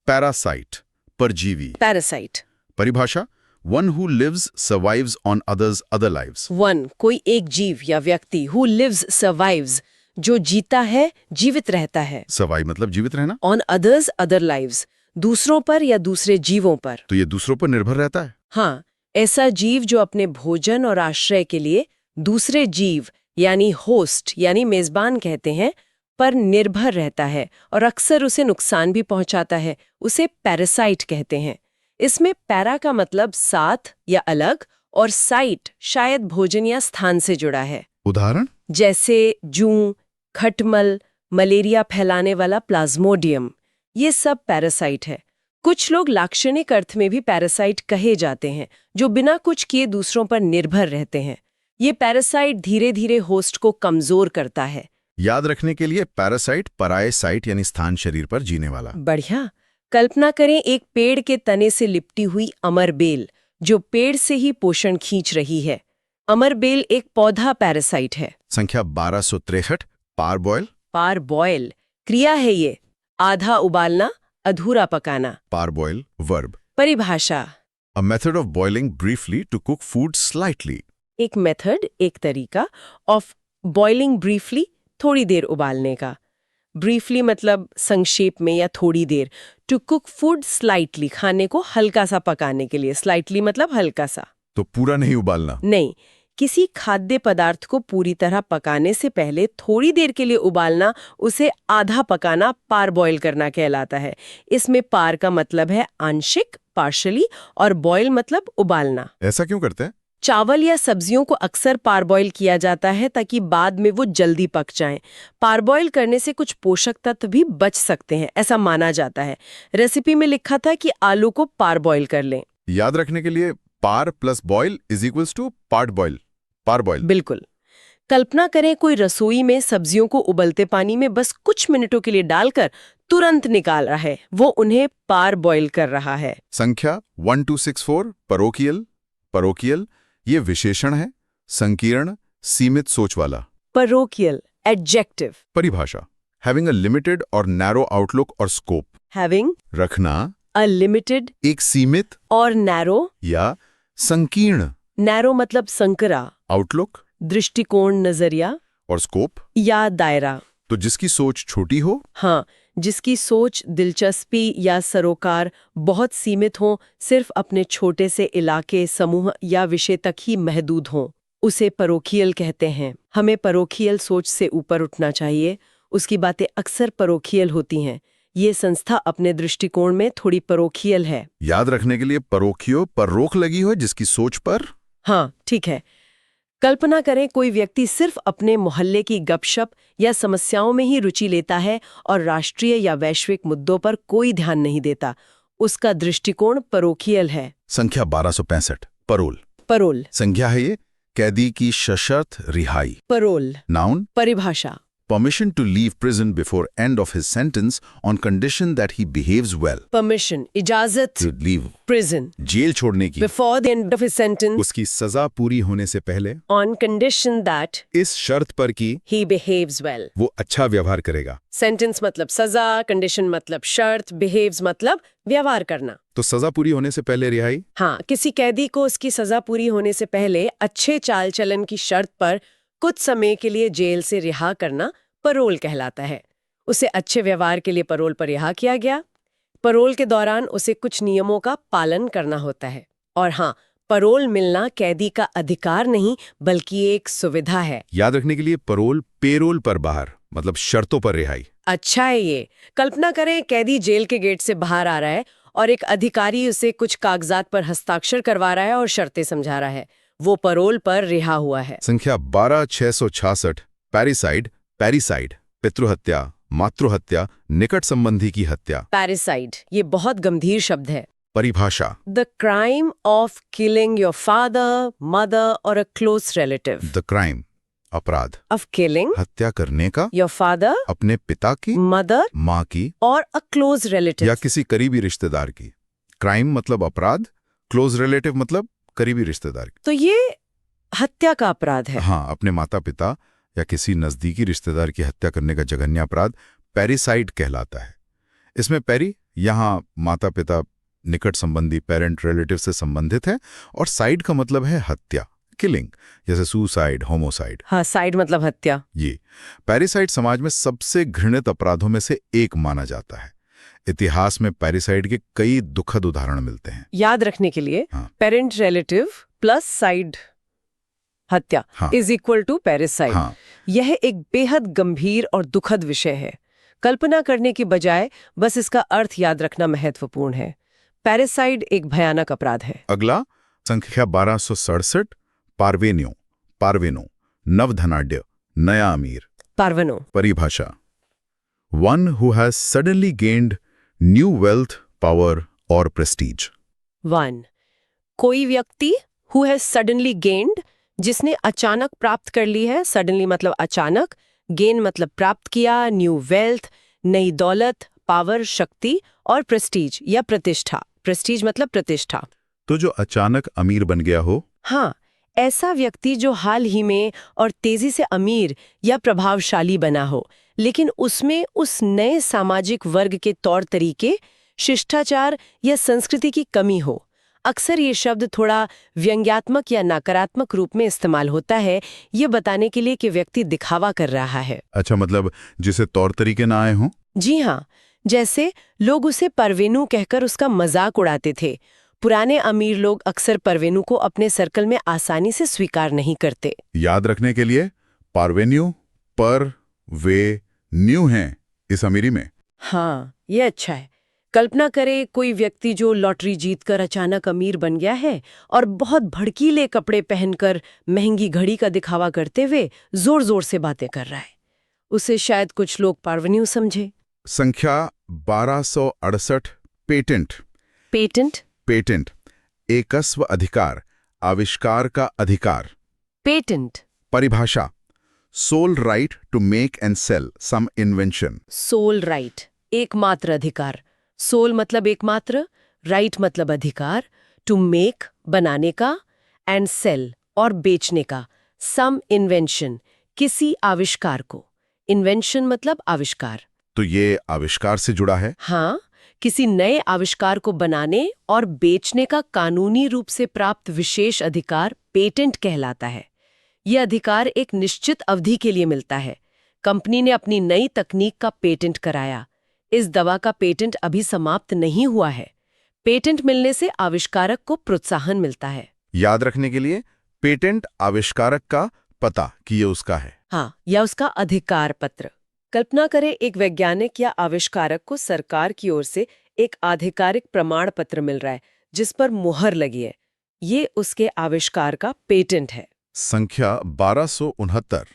पैरासाइट परजीवी। पैरासाइट। परिभाषा one who lives survives on others other lives. One, कोई एक जीव या व्यक्ति हु लिव्स सर्वाइव्स, जो जीता है जीवित रहता है। सवाई मतलब जीवित रहना, ऑन अदर्स अदर लाइव्स, दूसरों पर या दूसरे जीवों पर। तो ये दूसरों पर निर्भर रहता है। हाँ, ऐसा जीव जो अपने भोजन और आश्रय के लिए दूसरे जीव यानी होस्ट यानी मेजबान कहते हैं पर निर्भर रहता है और अक्सर उसे नुकसान भी पहुंचाता है, उसे पैरासाइट कहते हैं। इसमें पैरा का मतलब साथ या अलग और साइट शायद भोजन या स्थान से जुड़ा है। उदाहरण? जैसे जूं, खटमल, मलेरिया फैलाने वाला प्लाज्मोडियम, ये सब पैरासाइट है। कुछ लोग लाक्षणिक अर्थ में भी पैरासाइट कहे जाते हैं, जो बिना कुछ किए दूसरों पर निर्भर रहते हैं। ये पैरासाइट धीरे धीरे होस्ट को कमजोर करता है। याद रखने के लिए पैरासाइट पराये साइट यानी स्थान शरीर पर जीने वाला। बढ़िया। कल्पना करें एक पेड़ के तने से लिपटी हुई अमर बेल जो पेड़ से ही पोषण खींच रही है। अमर बेल एक पौधा पैरासाइट है। संख्या 1263, पारबॉयल। पारबॉयल क्रिया है ये, आधा उबालना, अधूरा पकाना। पारबॉयल वर्ब। परिभाषा, A method of boiling briefly to cook food slightly. एक मेथड, एक तरीका, ऑफ बॉइलिंग ब्रीफली, थोड़ी देर उबालने का। ब्रीफली मतलब संक्षेप में या थोड़ी देर। टू कुक फूड स्लाइटली, खाने को हल्का सा पकाने के लिए। स्लाइटली मतलब हल्का सा, तो पूरा नहीं उबालना। नहीं, किसी खाद्य पदार्थ को पूरी तरह पकाने से पहले थोड़ी देर के लिए उबालना, उसे आधा पकाना, पारबॉयल करना कहलाता है। इसमें पार का मतलब है आंशिक, पार्शली, और बॉयल मतलब उबालना। ऐसा क्यों करते हैं? चावल या सब्जियों को अक्सर पारबॉयल किया जाता है ताकि बाद में वो जल्दी पक जाएं। पारबॉयल करने से कुछ पोषक तत्व भी बच सकते हैं, ऐसा माना जाता है। रेसिपी में लिखा था कि आलू को पारबॉयल कर लें। याद रखने के लिए par plus boil is equals to part boil, parboil. बिल्कुल। कल्पना करें कोई रसोई में सब्जियों को उबलते पानी में बस कुछ मिनटों के लिए डालकर तुरंत निकाल रहा है, वो उन्हें पारबॉयल कर रहा है। संख्या 1264, परोकियल। परोकियल ये विशेषण है, संकीर्ण, सीमित सोच वाला। परोकियल एडजेक्टिव। परिभाषा, हैविंग अ लिमिटेड और नैरो आउटलुक और स्कोप। हैविंग रखना, अ लिमिटेड एक सीमित और नैरो, या संकीर्ण। नैरो मतलब संकरा, आउटलुक दृष्टिकोण, नजरिया, और स्कोप या दायरा। तो जिसकी सोच छोटी हो। हाँ, जिसकी सोच, दिलचस्पी या सरोकार बहुत सीमित हो, सिर्फ अपने छोटे से इलाके, समूह या विषय तक ही महदूद हो, उसे परोखियल कहते हैं। हमें परोखियल सोच से ऊपर उठना चाहिए। उसकी बातें अक्सर परोखियल होती हैं। ये संस्था अपने दृष्टिकोण में थोड़ी परोखियल है। याद रखने के लिए परोखियो पर रोक लगी हो, जिसकी सोच पर। हाँ, ठीक है। कल्पना करें कोई व्यक्ति सिर्फ अपने मोहल्ले की गपशप या समस्याओं में ही रुचि लेता है और राष्ट्रीय या वैश्विक मुद्दों पर कोई ध्यान नहीं देता। उसका दृष्टिकोण परोखियल है। संख्या 1265, परोल। परोल संज्ञा है ये, कैदी की सशर्त रिहाई। परोल नाउन, परिभाषा, permission to leave prison before end of his sentence on condition that he behaves well. Permission, इजाजत, To leave, प्रिजन, जेल छोड़ने की, before the end of his sentence, उसकी सजा पूरी होने से पहले, ऑन कंडीशन दैट इस शर्त पर कि ही बिहेव्स वेल। वो अच्छा व्यवहार करेगा। सेंटेंस मतलब सजा, कंडीशन मतलब शर्त, बिहेव्स मतलब व्यवहार करना। तो सजा पूरी होने से पहले रिहाई। हाँ, किसी कैदी को उसकी सजा पूरी होने से पहले अच्छे चाल चलन की शर्त पर कुछ समय के लिए जेल से रिहा करना परोल कहलाता है। उसे अच्छे व्यवहार के लिए परोल पर रिहा किया गया। परोल के दौरान उसे कुछ नियमों का पालन करना होता है। और हाँ, परोल मिलना कैदी का अधिकार नहीं बल्कि एक सुविधा है। याद रखने के लिए परोल पेरोल पर बाहर मतलब शर्तों पर रिहाई। अच्छा है ये। कल्पना करें कैदी जेल के गेट से बाहर आ रहा है और एक अधिकारी उसे कुछ कागजात पर हस्ताक्षर करवा रहा है और शर्तें समझा रहा है। वो परोल पर रिहा हुआ है। संख्या 12666, पैरिसाइड। पैरिसाइड पितृहत्या, मातृहत्या, निकट संबंधी की हत्या। पैरिसाइड ये बहुत गंभीर शब्द है। परिभाषा, the crime of killing your father, mother और a close relative. The crime अपराध, ऑफ किलिंग हत्या करने का, योर फादर, अपने पिता की, मदर माँ की, और अ क्लोज रिलेटिव या किसी करीबी रिश्तेदार की। क्राइम मतलब अपराध, क्लोज रिलेटिव मतलब करीबी रिश्तेदार की। तो ये हत्या का अपराध है। हाँ, अपने माता पिता या किसी नजदीकी रिश्तेदार की हत्या करने का जघन्य अपराध पैरिसाइड कहलाता है। इसमें पैरी यहाँ माता पिता, निकट संबंधी, पेरेंट, रिलेटिव से संबंधित है, और साइड का मतलब है हत्या, किलिंग, जैसे सुसाइड, होमोसाइड। हाँ, साइड मतलब हत्या। ये पैरिसाइड समाज में सबसे घृणित अपराधों में से एक माना जाता है। इतिहास में पैरिसाइड के कई दुखद उदाहरण मिलते हैं। याद रखने के लिए हाँ। पेरेंट रिलेटिव प्लस साइड हत्या हाँ। Is equal to parricide. हाँ, यह एक बेहद गंभीर और दुखद विषय है। कल्पना करने की बजाय बस इसका अर्थ याद रखना महत्वपूर्ण है। पैरिसाइड एक भयानक अपराध है। अगला संख्या 1267, पार्वेनो, नवधनाढ्य, नया अमीर। पार्वनो परिभाषा: one who has suddenly gained new wealth, power और प्रेस्टीज। 1 कोई व्यक्ति हु हैज सडनली गेन्ड, जिसने अचानक प्राप्त कर ली है। सडनली मतलब अचानक, गेन मतलब प्राप्त किया, न्यू वेल्थ नई दौलत, पावर शक्ति और प्रेस्टीज या प्रतिष्ठा। प्रेस्टीज मतलब प्रतिष्ठा। तो जो अचानक अमीर बन गया हो। हाँ, ऐसा व्यक्ति जो हाल ही में और तेजी से अमीर या प्रभावशाली बना हो, लेकिन उसमें उस नए सामाजिक वर्ग के तौर तरीके, शिष्टाचार या संस्कृति की कमी हो। अक्सर ये शब्द थोड़ा व्यंग्यात्मक या नकारात्मक रूप में इस्तेमाल होता है, ये बताने के लिए कि व्यक्ति दिखावा कर रहा है। अच्छा, मतलब जिसे तौर तरीके ना आए हों। जी हाँ, जैसे लोग उसे परवेनू कहकर उसका मजाक उड़ाते थे। पुराने अमीर लोग अक्सर परवेनू को अपने सर्कल में आसानी से स्वीकार नहीं करते। याद रखने के लिए पार्वेन्यू, पर, वे, न्यू हैं इस अमीरी में। हाँ, ये अच्छा है। कल्पना करें कोई व्यक्ति जो लॉटरी जीतकर अचानक अमीर बन गया है और बहुत भड़कीले कपड़े पहनकर महंगी घड़ी का दिखावा करते हुए जोर जोर से बातें कर रहा है। उसे शायद कुछ लोग पार्वेन्यू समझे। संख्या 1268, पेटेंट, एकस्व अधिकार, आविष्कार का अधिकार। पेटेंट परिभाषा: sole right to make and sell some invention. Sole right एकमात्र अधिकार। सोल मतलब एकमात्र, राइट मतलब अधिकार, टू मेक बनाने का, एंड सेल और बेचने का, सम इन्वेंशन किसी आविष्कार को। इन्वेंशन मतलब आविष्कार। तो ये आविष्कार से जुड़ा है। हाँ, किसी नए आविष्कार को बनाने और बेचने का कानूनी रूप से प्राप्त विशेष अधिकार पेटेंट कहलाता है। यह अधिकार एक निश्चित अवधि के लिए मिलता है। कंपनी ने अपनी नई तकनीक का पेटेंट कराया। इस दवा का पेटेंट अभी समाप्त नहीं हुआ है। पेटेंट मिलने से आविष्कारक को प्रोत्साहन मिलता है। याद रखने के लिए पेटेंट आविष्कारक का पता कि ये उसका है। हाँ, या उसका अधिकार पत्र। कल्पना करें एक वैज्ञानिक या आविष्कारक को सरकार की ओर से एक आधिकारिक प्रमाण पत्र मिल रहा है जिस पर मुहर लगी है। ये उसके आविष्कार का पेटेंट है। संख्या 1269,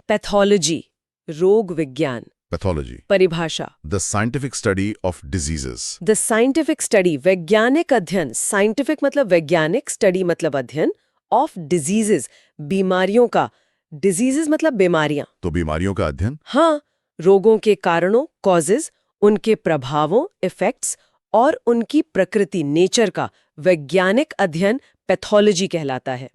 पैथोलॉजी रोग विज्ञान। पैथोलॉजी परिभाषा: the scientific study of diseases. The scientific study वैज्ञानिक अध्ययन, साइंटिफिक मतलब वैज्ञानिक, स्टडी मतलब अध्ययन, ऑफ डिजीजेस बीमारियों का, डिजीजेस मतलब बीमारियां। तो बीमारियों का अध्ययन। हाँ, रोगों के कारणों, कॉजेज, उनके प्रभावों, इफेक्ट्स और उनकी प्रकृति, नेचर का वैज्ञानिक अध्ययन पैथोलॉजी कहलाता है।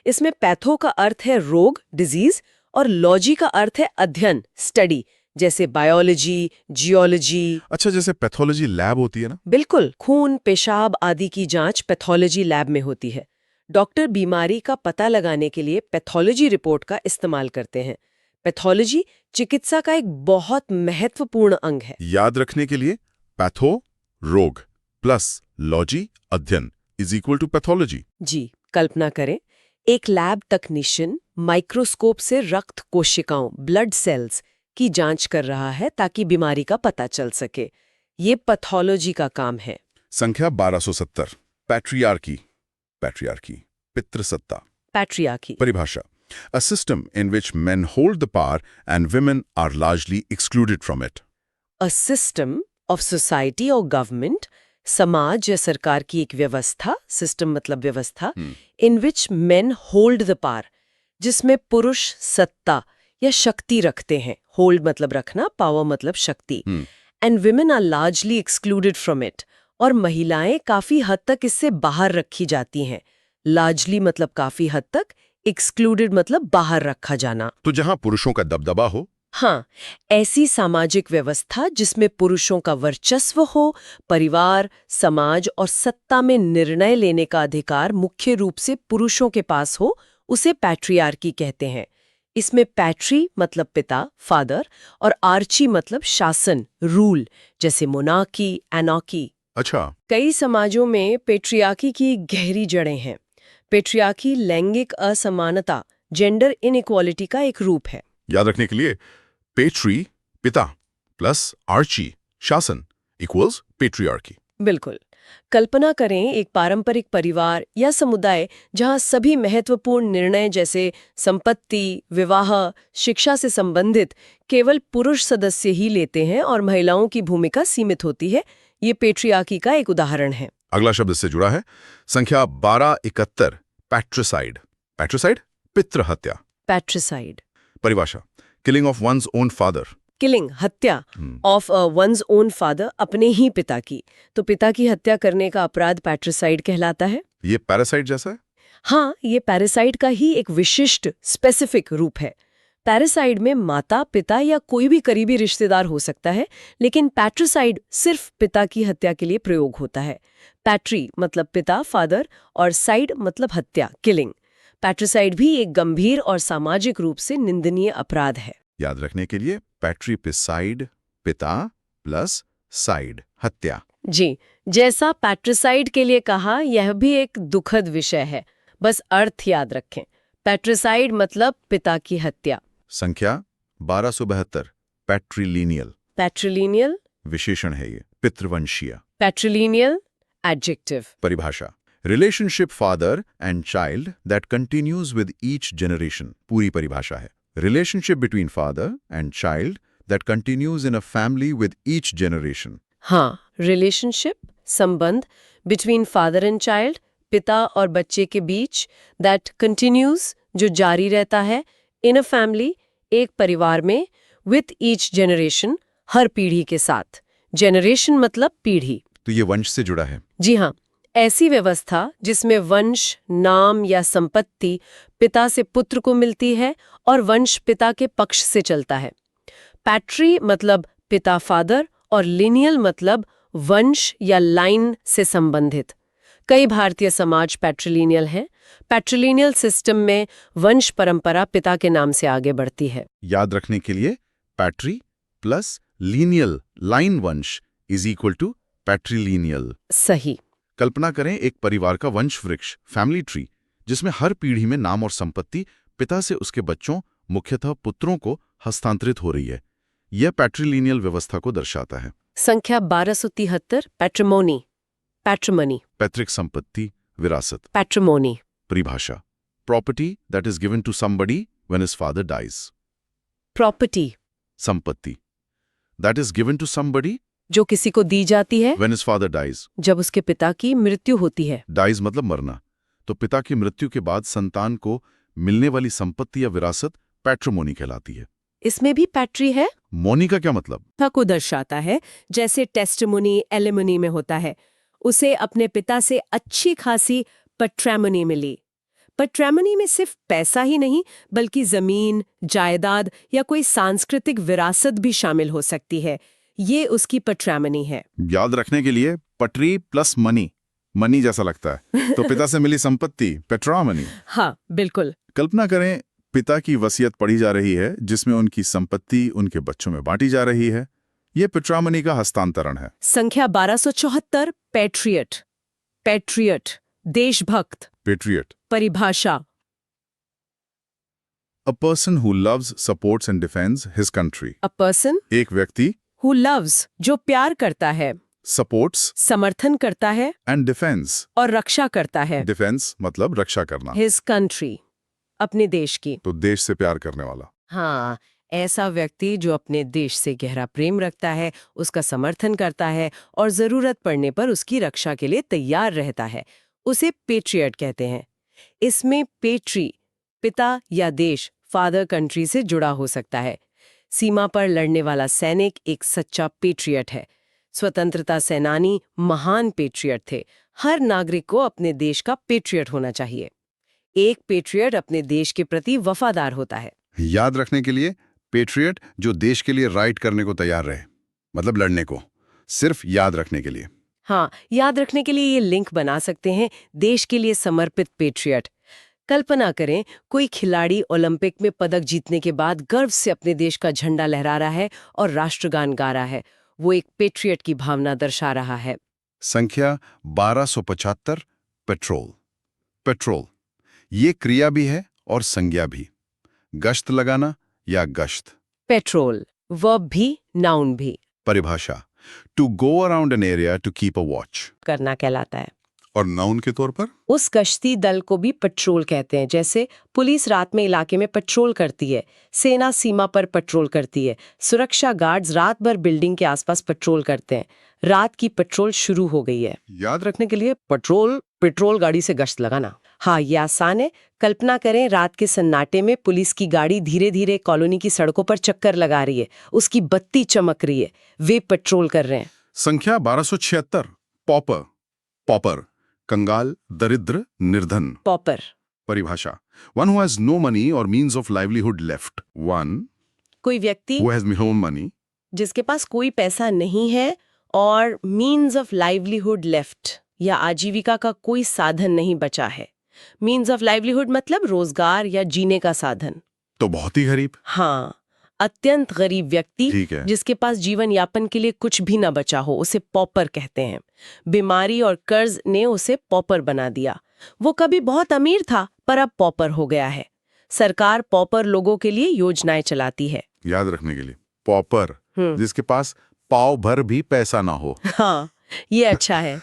इसमें पैथो का अर्थ है रोग, डिजीज, और लॉजी का अर्थ है अध्ययन, स्टडी, जैसे बायोलॉजी, जियोलॉजी। अच्छा, जैसे पैथोलॉजी लैब होती है ना। बिल्कुल, खून, पेशाब आदि की जांच पैथोलॉजी लैब में होती है। डॉक्टर बीमारी का पता लगाने के लिए पैथोलॉजी रिपोर्ट का इस्तेमाल करते हैं। पैथोलॉजी चिकित्सा का एक बहुत महत्वपूर्ण अंग है। याद रखने के लिए पैथो रोग प्लस लॉजी अध्ययन इज इक्वल टू पैथोलॉजी। जी, कल्पना करें एक लैब तकनीशियन माइक्रोस्कोप से रक्त कोशिकाओं, ब्लड सेल्स की जांच कर रहा है ताकि बीमारी का पता चल सके। ये पैथोलॉजी का काम है। संख्या 1270, पैट्रियार्की, पितृसत्ता। पैट्रियार्की। परिभाषा: a system in which men hold the power and women are largely excluded from it. A system of society or government, समाज या सरकार की एक व्यवस्था, सिस्टम मतलब व्यवस्था, in which men hold the power, जिसमें पुरुष सत्ता या शक्ति रखते हैं। hold मतलब रखना, power मतलब शक्ति, and women are largely excluded from it, और महिलाएं काफी हद तक इससे बाहर रखी जाती हैं। largely मतलब काफी हद तक, excluded मतलब बाहर रखा जाना। तो जहां पुरुषों का दबदबा हो। हाँ, ऐसी सामाजिक व्यवस्था जिसमें पुरुषों का वर्चस्व हो, परिवार, समाज और सत्ता में निर्णय लेने का अधिकार मुख्य रूप से पुरुषों के पास हो, उसे पैट्रियार्की कहते हैं। इसमें पैट्री मतलब पिता, फादर, और आर्ची मतलब शासन, रूल, जैसे मोनार्की, एनार्की। अच्छा। कई समाजों में पेट्रियार्की की गहरी जड़ें हैं। पेट्रियार्की लैंगिक असमानता, जेंडर इनइक्वालिटी का एक रूप है। याद रखने के लिए पेट्री पिता प्लस आर्ची शासन इक्वल्स पेट्रियार्की। बिल्कुल। कल्पना करें एक पारंपरिक परिवार या समुदाय जहां सभी महत्वपूर्ण निर्णय जैसे संपत्ति, विवाह, शिक्षा से संबंधित केवल पुरुष सदस्य ही लेते हैं और महिलाओं की भूमिका सीमित होती है। ये पेट्रियार्की का एक उदाहरण है। अगला शब्द इससे जुड़ा है, संख्या 1271 पैट्रिसाइड। पैट्रिसाइड पितृ हत्या। पैट्रिसाइड परिभाषा killing of one's own father. Killing, हत्या ऑफ वंस ओन फादर, अपने ही पिता की। तो पिता की हत्या करने का अपराध पैट्रिसाइड कहलाता है। ये पैरासाइट जैसा है। हाँ, ये पैरासाइड का ही एक विशिष्ट स्पेसिफिक रूप है। पैरासाइड में माता, पिता या कोई भी करीबी रिश्तेदार हो सकता है, लेकिन पैट्रिसाइड सिर्फ पिता की हत्या के लिए प्रयोग होता है। पैट्री मतलब पिता, फादर, और साइड मतलब हत्या, किलिंग। पैट्रिसाइड भी एक गंभीर और सामाजिक रूप से निंदनीय अपराध है। याद रखने के लिए पैट्रिपिसाइड पिता प्लस साइड हत्या। जी, जैसा पैट्रिसाइड के लिए कहा, यह भी एक दुखद विषय है। बस अर्थ याद रखें। पैट्रिसाइड मतलब पिता की हत्या। संख्या 1272 पैट्रिलिनियल। पैट्रिलिनियल, विशेषण है ये, पितृवंशीय। Patrilineal adjective. परिभाषा relationship father and child that continues with each generation. पूरी परिभाषा है relationship between father and child that continues in a family with each generation. हाँ, रिलेशनशिप, संबंध बिटवीन फादर एंड चाइल्ड, पिता और बच्चे के बीच, दैट कंटिन्यूज जो जारी रहता है, इन अ फैमिली एक परिवार में, विथ ईच जनरेशन हर पीढ़ी के साथ। जनरेशन मतलब पीढ़ी। तो ये वंश से जुड़ा है। जी हाँ, ऐसी व्यवस्था जिसमें वंश, नाम या संपत्ति पिता से पुत्र को मिलती है और वंश पिता के पक्ष से चलता है। पैट्री मतलब पिता, फादर, और लिनियल मतलब वंश या लाइन से संबंधित। कई भारतीय समाज पैट्रिलिनियल हैं। पैट्रिलिनियल सिस्टम में वंश परंपरा पिता के नाम से आगे बढ़ती है। याद रखने के लिए पैट्री प्लस लीनियल लाइन वंश इज इक्वल टू पैट्रिलिनियल। सही। कल्पना करें एक परिवार का वंश वृक्ष, फैमिली ट्री, जिसमें हर पीढ़ी में नाम और संपत्ति पिता से उसके बच्चों, मुख्यतः पुत्रों को हस्तांतरित हो रही है। यह पैट्रिलिनियल व्यवस्था को दर्शाता है। संख्या 1273 पैट्रिमोनी। पैट्रिमनी, पैतृक संपत्ति, विरासत। पैट्रिमोनी। परिभाषा property that is given to somebody when his father dies. Property, संपत्ति that is given to somebody जो किसी को दी जाती है व्हेन हिज फादर डाइज। जब उसके पिता की मृत्यु होती है। डाइज मतलब मरना। तो पिता की मृत्यु के बाद संतान को मिलने वाली संपत्ति या विरासत पैट्रिमोनी कहलाती है। इसमें भी पैट्री है। मोनी का क्या मतलब? पिता को दर्शाता है, जैसे टेस्टिमोनी, एलिमनी में होता है। उसे अपने पिता से अच्छी खासी पैट्रिमोनी मिली। पैट्रिमोनी में सिर्फ पैसा ही नहीं, बल्कि जमीन, जायदाद या कोई सांस्कृतिक विरासत भी शामिल हो सकती है। ये उसकी पैट्रिमोनी है। याद रखने के लिए पटरी प्लस मनी, मनी जैसा लगता है, तो पिता से मिली संपत्ति पैट्रिमोनी। हाँ, बिल्कुल। कल्पना करें पिता की वसीयत पढ़ी जा रही है, जिसमें उनकी संपत्ति उनके बच्चों में बांटी जा रही है। यह पैट्रिमोनी का हस्तांतरण है। संख्या 1274 पैट्रियट। पैट्रियट, देशभक्त। पेट्रियट परिभाषा अ person who loves, supports and defends his country. A person एक व्यक्ति हु लव्स, जो प्यार करता है, सपोर्ट्स समर्थन करता है एंड डिफेंस। और रक्षा करता है, डिफेंस मतलब रक्षा करना, हिज कंट्री, अपने देश की। तो देश से प्यार करने वाला। हाँ, ऐसा व्यक्ति जो अपने देश से गहरा प्रेम रखता है, उसका समर्थन करता है और जरूरत पड़ने पर उसकी रक्षा के लिए तैयार रहता है, उसे पेट्रियट कहते हैं। इसमें पेट्री, पिता या देश, फादर कंट्री से जुड़ा हो सकता है। सीमा पर लड़ने वाला सैनिक एक सच्चा पेट्रियट है। स्वतंत्रता सेनानी महान पेट्रियट थे। हर नागरिक को अपने देश का पेट्रियट होना चाहिए। एक पेट्रियट अपने देश के प्रति वफादार होता है। याद रखने के लिए पेट्रियट जो देश के लिए राइट करने को तैयार रहे, मतलब लड़ने को, सिर्फ याद रखने के लिए। हाँ, याद रखने के लिए ये लिंक बना सकते हैं, देश के लिए समर्पित पेट्रियट। कल्पना करें, कोई खिलाड़ी ओलंपिक में पदक जीतने के बाद गर्व से अपने देश का झंडा लहरा रहा है और राष्ट्रगान गा रहा है। वो एक पेट्रियट की भावना दर्शा रहा है। संख्या 1275, पेट्रोल। पेट्रोल ये क्रिया भी है और संज्ञा भी। गश्त लगाना या गश्त। पेट्रोल वर्ब भी, नाउन भी। परिभाषा to go around an area to keep a watch करना कहलाता है। और नाउन के तौर पर उस गश्ती दल को भी पेट्रोल कहते हैं। जैसे पुलिस रात में इलाके में पेट्रोल करती है, सेना सीमा पर पेट्रोल करती है, सुरक्षा गार्ड्स रात भर बिल्डिंग के आसपास पेट्रोल करते हैं। रात की पेट्रोल शुरू हो गई है। याद रखने के लिए पेट्रोल गाड़ी से गश्त लगाना। हाँ, ये आसान है। कल्पना करें, रात के सन्नाटे में पुलिस की गाड़ी धीरे धीरे कॉलोनी की सड़कों पर चक्कर लगा रही है, उसकी बत्ती चमक रही है, वे पेट्रोल कर रहे हैं। संख्या 1276, पॉपर। पॉपर कंगाल, दरिद्र, निर्धन। पॉपर परिभाषा one who has no money or means of livelihood left. One कोई व्यक्ति हु हैज नो मनी, जिसके पास कोई पैसा नहीं है और मीन्स ऑफ लाइवलीहुड लेफ्ट, या आजीविका का कोई साधन नहीं बचा है। मीन्स ऑफ लाइवलीहुड मतलब रोजगार या जीने का साधन। तो बहुत ही गरीब। हाँ, अत्यंत गरीब व्यक्ति ठीक है। जिसके पास जीवन यापन के लिए कुछ भी न बचा हो, उसे पॉपर कहते हैं। बीमारी और कर्ज ने उसे पॉपर बना दिया। वो कभी बहुत अमीर था पर अब पॉपर हो गया है। सरकार पॉपर लोगों के लिए योजनाएं चलाती है। याद रखने के लिए पॉपर, जिसके पास पाव भर भी पैसा ना हो। हाँ, ये अच्छा है।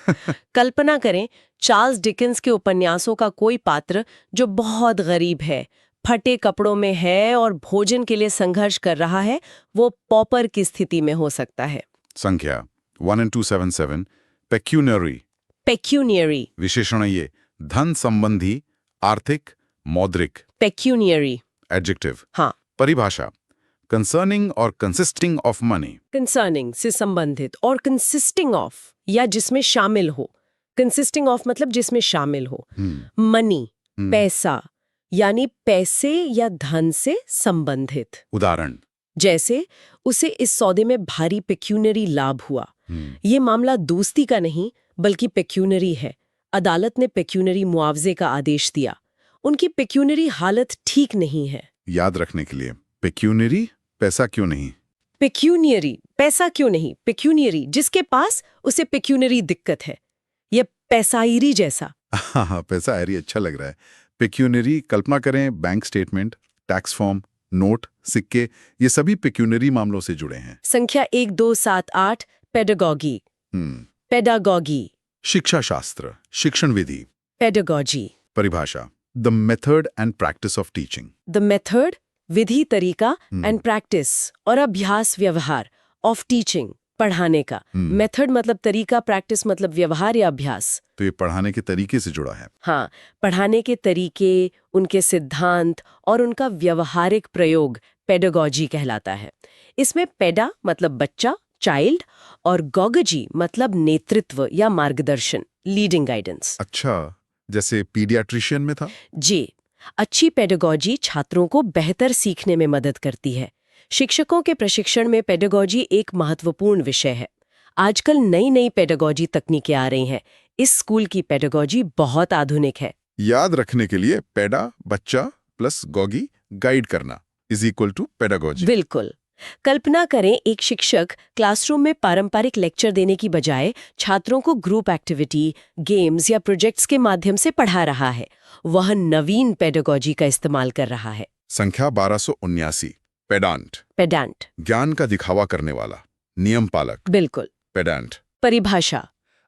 कल्पना करें, चार्ल्स डिकेंस के उपन्यासों का कोई पात्र जो बहुत गरीब है, फटे कपड़ों में है और भोजन के लिए संघर्ष कर रहा है, वो पॉपर की स्थिति में हो सकता है। संख्या 1277, पेक्यूनरी। पेक्यूनियरी विशेषण ये धन संबंधी, आर्थिक, मौद्रिक। पेक्यूनियरी एडजेक्टिव। हाँ। परिभाषा कंसर्निंग और कंसिस्टिंग ऑफ मनी। कंसर्निंग से संबंधित और कंसिस्टिंग ऑफ या जिसमें शामिल हो। कंसिस्टिंग ऑफ मतलब जिसमें शामिल हो। मनी पैसा, यानी पैसे या धन से संबंधित। उदाहरण जैसे उसे इस सौदे में भारी पेक्यूनरी लाभ हुआ। ये मामला दोस्ती का नहीं बल्कि पेक्यूनरी है। अदालत ने पेक्यूनरी मुआवजे का आदेश दिया। उनकी पेक्यूनरी हालत ठीक नहीं है। याद रखने के लिए पेक्यूनरी, पैसा क्यों नहीं। पेक्यूनियरी पैसा क्यों नहीं, पेक्यूनियरी जिसके पास, उसे पेक्यूनरी दिक्कत है। ये पैसाइरी जैसा। हाँ, पैसा आयरी अच्छा लग रहा है। पेक्यूनरी कल्पना करें, bank statement, tax form, note, सिक्के, ये सभी पेक्यूनरी मामलों से जुड़े हैं। संख्या 1278, पेडागॉगी। पेडागॉगी शिक्षा शास्त्र, शिक्षण विधि। पेडागॉजी परिभाषा the method and practice of teaching. The method विधि, तरीका, एंड प्रैक्टिस और अभ्यास, व्यवहार, ऑफ टीचिंग पढ़ाने का। मेथड मतलब तरीका, प्रैक्टिस मतलब व्यवहार या अभ्यास। तो ये पढ़ाने के तरीके से जुड़ा है। हाँ, पढ़ाने के तरीके, उनके सिद्धांत और उनका व्यवहारिक प्रयोग पेडागॉजी कहलाता है। इसमें पेडा मतलब बच्चा, चाइल्ड, और गॉगजी मतलब नेतृत्व या मार्गदर्शन, लीडिंग गाइडेंस। अच्छा, जैसे पीडियाट्रिशियन में था। जी, अच्छी पेडागॉजी छात्रों को बेहतर सीखने में मदद करती है। शिक्षकों के प्रशिक्षण में पेडागॉजी एक महत्वपूर्ण विषय है। आजकल नई नई पेडागॉजी तकनीकें आ रही हैं। इस स्कूल की पेडागॉजी बहुत आधुनिक है। याद रखने के लिए पेडा बच्चा प्लस गॉगी गाइड करना इज इक्वल टू पेडागॉजी। बिल्कुल। कल्पना करें, एक शिक्षक क्लासरूम में पारंपरिक लेक्चर देने की बजाय छात्रों को ग्रुप एक्टिविटी, गेम्स या प्रोजेक्ट्स के माध्यम से पढ़ा रहा है। वह नवीन पेडागॉजी का इस्तेमाल कर रहा है। संख्या 1279, पेडांट। पेडांट ज्ञान का दिखावा करने वाला, नियम पालक। बिल्कुल। पेडांट परिभाषा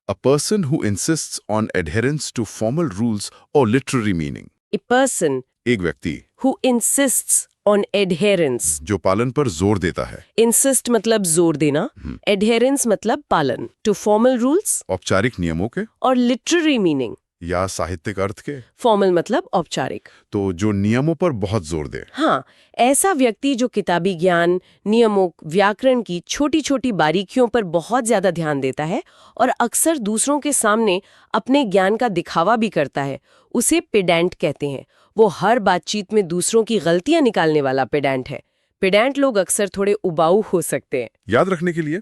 a person who insists on adherence to formal rules or literary meaning. A person एक व्यक्ति who insists on adherence। जो पालन पर जोर देता है। insist मतलब जोर देना, adherence मतलब पालन, to formal rules औपचारिक नियमों के और literary meaning या साहित्यिक अर्थ के। formal मतलब औपचारिक। तो जो नियमों पर बहुत जोर दे। हाँ, ऐसा व्यक्ति जो किताबी ज्ञान, नियमों, व्याकरण की छोटी छोटी बारीकियों पर बहुत ज्यादा ध्यान देता है और अक्सर दूसरों के सामने अपने ज्ञान का दिखावा भी करता है, उसे पेडेंट कहते हैं। वो हर बातचीत में दूसरों की गलतियां निकालने वाला पेडेंट है। पेडेंट लोग अक्सर थोड़े उबाऊ हो सकते हैं। याद रखने के लिए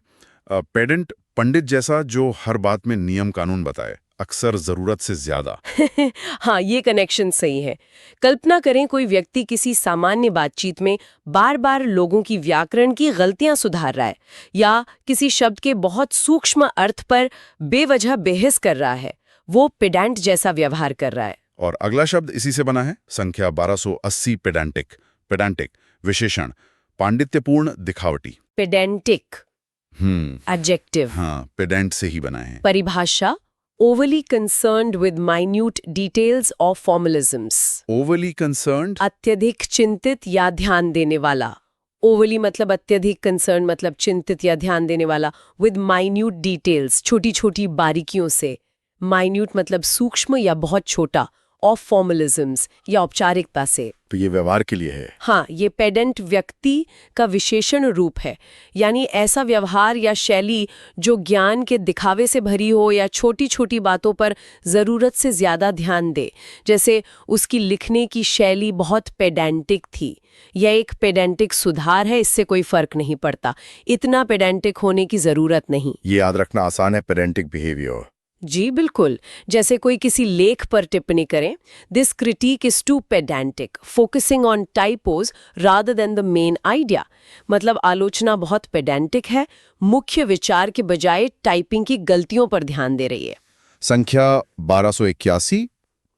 पेडेंट पंडित जैसा जो हर बात में नियम कानून बताए, अक्सर जरूरत से ज्यादा। हाँ, ये कनेक्शन सही है। कल्पना करें कोई व्यक्ति किसी सामान्य बातचीत में बार बार लोगों की व्याकरण की गलतियां सुधार रहा है या किसी शब्द के बहुत सूक्ष्म अर्थ पर बेवजह बहस कर रहा है। वो पेडेंट जैसा व्यवहार कर रहा है। और अगला शब्द इसी से बना है, संख्या 1280, पेडेंटिक। पेडेंटिक विशेषण, पांडित्यपूर्ण, दिखावटी। Pedantic adjective. हाँ, पेडेंट से ही बना है। परिभाषा, overly concerned with minute details or formalisms। Overly concerned, अत्यधिक चिंतित या ध्यान देने वाला। ओवरली मतलब अत्यधिक, कंसर्न मतलब चिंतित या ध्यान देने वाला। with minute details, छोटी छोटी बारीकियों से। minute मतलब सूक्ष्म या बहुत छोटा। of formalisms या औपचारिकता से। तो ये व्यवहार के लिए है। हाँ, ये पेडेंट व्यक्ति का विशेषण रूप है, यानी ऐसा व्यवहार या शैली जो ज्ञान के दिखावे से भरी हो या छोटी छोटी बातों पर ज़रूरत से ज़्यादा ध्यान दे। जैसे उसकी लिखने की शैली बहुत पेडेंटिक थी। यह एक पेडेंटिक सुधार है, इससे कोई फर्क नहीं पड़ता। इतना पेडेंटिक होने की ज़रूरत नहीं। ये याद रखना आसान है, पेडेंटिक बिहेवियर। जी बिल्कुल। जैसे कोई किसी लेख पर टिप्पणी करें, this critic is too pedantic, focusing on typos rather than the main idea. मतलब आलोचना बहुत पेडेंटिक है, मुख्य विचार के बजाय टाइपिंग की गलतियों पर ध्यान दे रही है। संख्या 1281,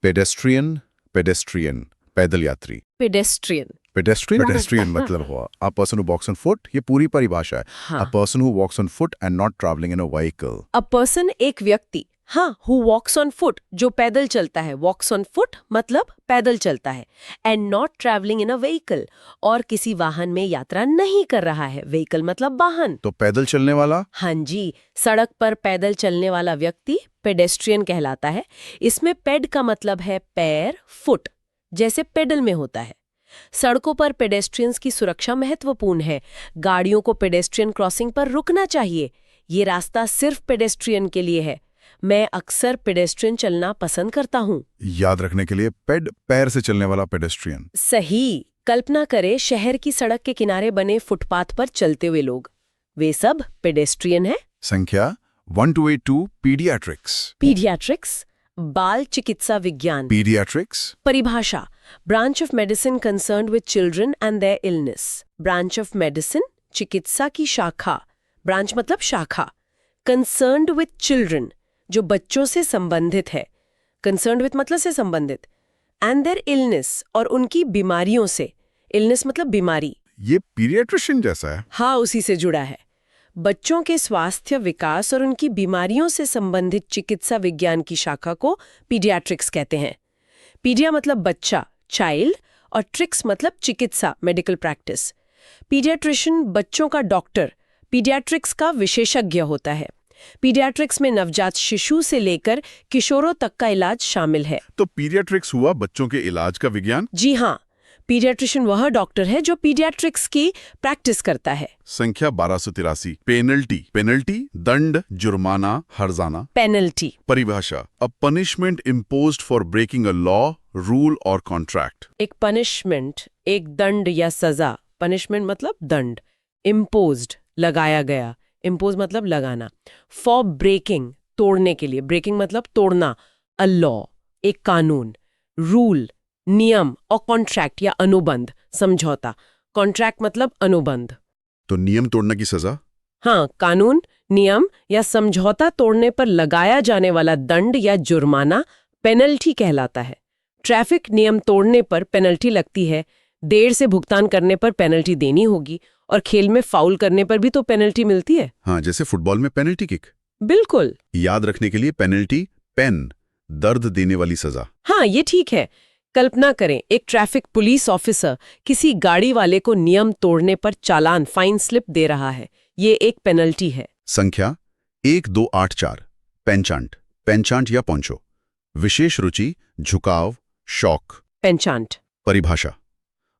पेडेस्ट्रियन। पेडेस्ट्रियन पैदल यात्री। पेडेस्ट्रियन पेडेस्ट्रियन मतलब हुआ a person who walks on foot. ये पूरी परिभाषा है। हाँ। A person who walks on foot and not travelling in a vehicle. A person एक व्यक्ति, हाँ, हु वॉक्स ऑन फुट जो पैदल चलता है। वॉक्स ऑन फुट मतलब पैदल चलता है। And not travelling in a vehicle, और किसी वाहन में यात्रा नहीं कर रहा है। व्हीकल मतलब वाहन। तो पैदल चलने वाला। हाँ जी, सड़क पर पैदल चलने वाला व्यक्ति पेडेस्ट्रियन कहलाता है। इसमें पेड का मतलब है पैर, फुट जैसे पेडल में होता है। सड़कों पर पेडेस्ट्रियंस की सुरक्षा महत्वपूर्ण है। गाड़ियों को पेडेस्ट्रियन क्रॉसिंग पर रुकना चाहिए। ये रास्ता सिर्फ पेडेस्ट्रियन के लिए है। मैं अक्सर पेडेस्ट्रियन चलना पसंद करता हूँ। याद रखने के लिए, पेड पैर से चलने वाला, पेडेस्ट्रियन। सही। कल्पना करें शहर की सड़क के किनारे बने फुटपाथ पर चलते हुए लोग, वे सब पेडेस्ट्रियन हैं। संख्या 1282, पीडियाट्रिक्स। पीडियाट्रिक्स बाल चिकित्सा विज्ञान। पीडियाट्रिक्स परिभाषा, branch of medicine concerned with children and their illness. Branch of medicine चिकित्सा की शाखा। ब्रांच मतलब शाखा। कंसर्न्ड विद चिल्ड्रन जो बच्चों से संबंधित है। कंसर्न्ड विद मतलब से संबंधित। एंड देयर इलनेस और उनकी बीमारियों से। इलनेस मतलब बीमारी। ये पीडियाट्रिशियन जैसा है। हाँ, उसी से जुड़ा है। बच्चों के स्वास्थ्य, विकास और उनकी बीमारियों से संबंधित चिकित्सा विज्ञान की शाखा को पीडियाट्रिक्स कहते हैं। पीडिया मतलब बच्चा, चाइल्ड, और ट्रिक्स मतलब चिकित्सा, मेडिकल प्रैक्टिस। पीडियाट्रिशियन बच्चों का डॉक्टर, पीडियाट्रिक्स का विशेषज्ञ होता है। पीडियाट्रिक्स में नवजात शिशु से लेकर किशोरों तक का इलाज शामिल है। तो पीडियाट्रिक्स हुआ बच्चों के इलाज का विज्ञान। जी हाँ, पीडियाट्रिशियन वह डॉक्टर है जो पीडियाट्रिक्स की प्रैक्टिस करता है। संख्या 1283, पेनल्टी। पेनल्टी दंड, जुर्माना, हर्जाना। पेनल्टी परिभाषा, a punishment imposed for breaking a law, rule or contract. एक पनिशमेंट, एक दंड या सजा। पनिशमेंट मतलब दंड। इम्पोज्ड लगाया गया। इम्पोज मतलब लगाना। फॉर ब्रेकिंग तोड़ने के लिए। ब्रेकिंग मतलब तोड़ना। अ लॉ एक कानून। रूल नियम, और कॉन्ट्रैक्ट या अनुबंध, समझौता। कॉन्ट्रैक्ट मतलब अनुबंध। तो नियम तोड़ने की सजा। हाँ, कानून, नियम या समझौता तोड़ने पर लगाया जाने वाला दंड या जुर्माना पेनल्टी कहलाता है। ट्रैफिक नियम तोड़ने पर पेनल्टी लगती है। देर से भुगतान करने पर पेनल्टी देनी होगी। और खेल में फाउल करने पर भी तो पेनल्टी मिलती है। हाँ, जैसे फुटबॉल में पेनल्टी किक। बिल्कुल। याद रखने के लिए, पेनल्टी पेन, दर्द देने वाली सजा। हाँ, ये ठीक है। कल्पना करें एक ट्रैफिक पुलिस ऑफिसर किसी गाड़ी वाले को नियम तोड़ने पर चालान, फाइन स्लिप दे रहा है। ये एक पेनल्टी है। संख्या 1284, पेंचांट। पेंचांट या पोंचो, विशेष रुचि, झुकाव, शौक। पेंचांट परिभाषा,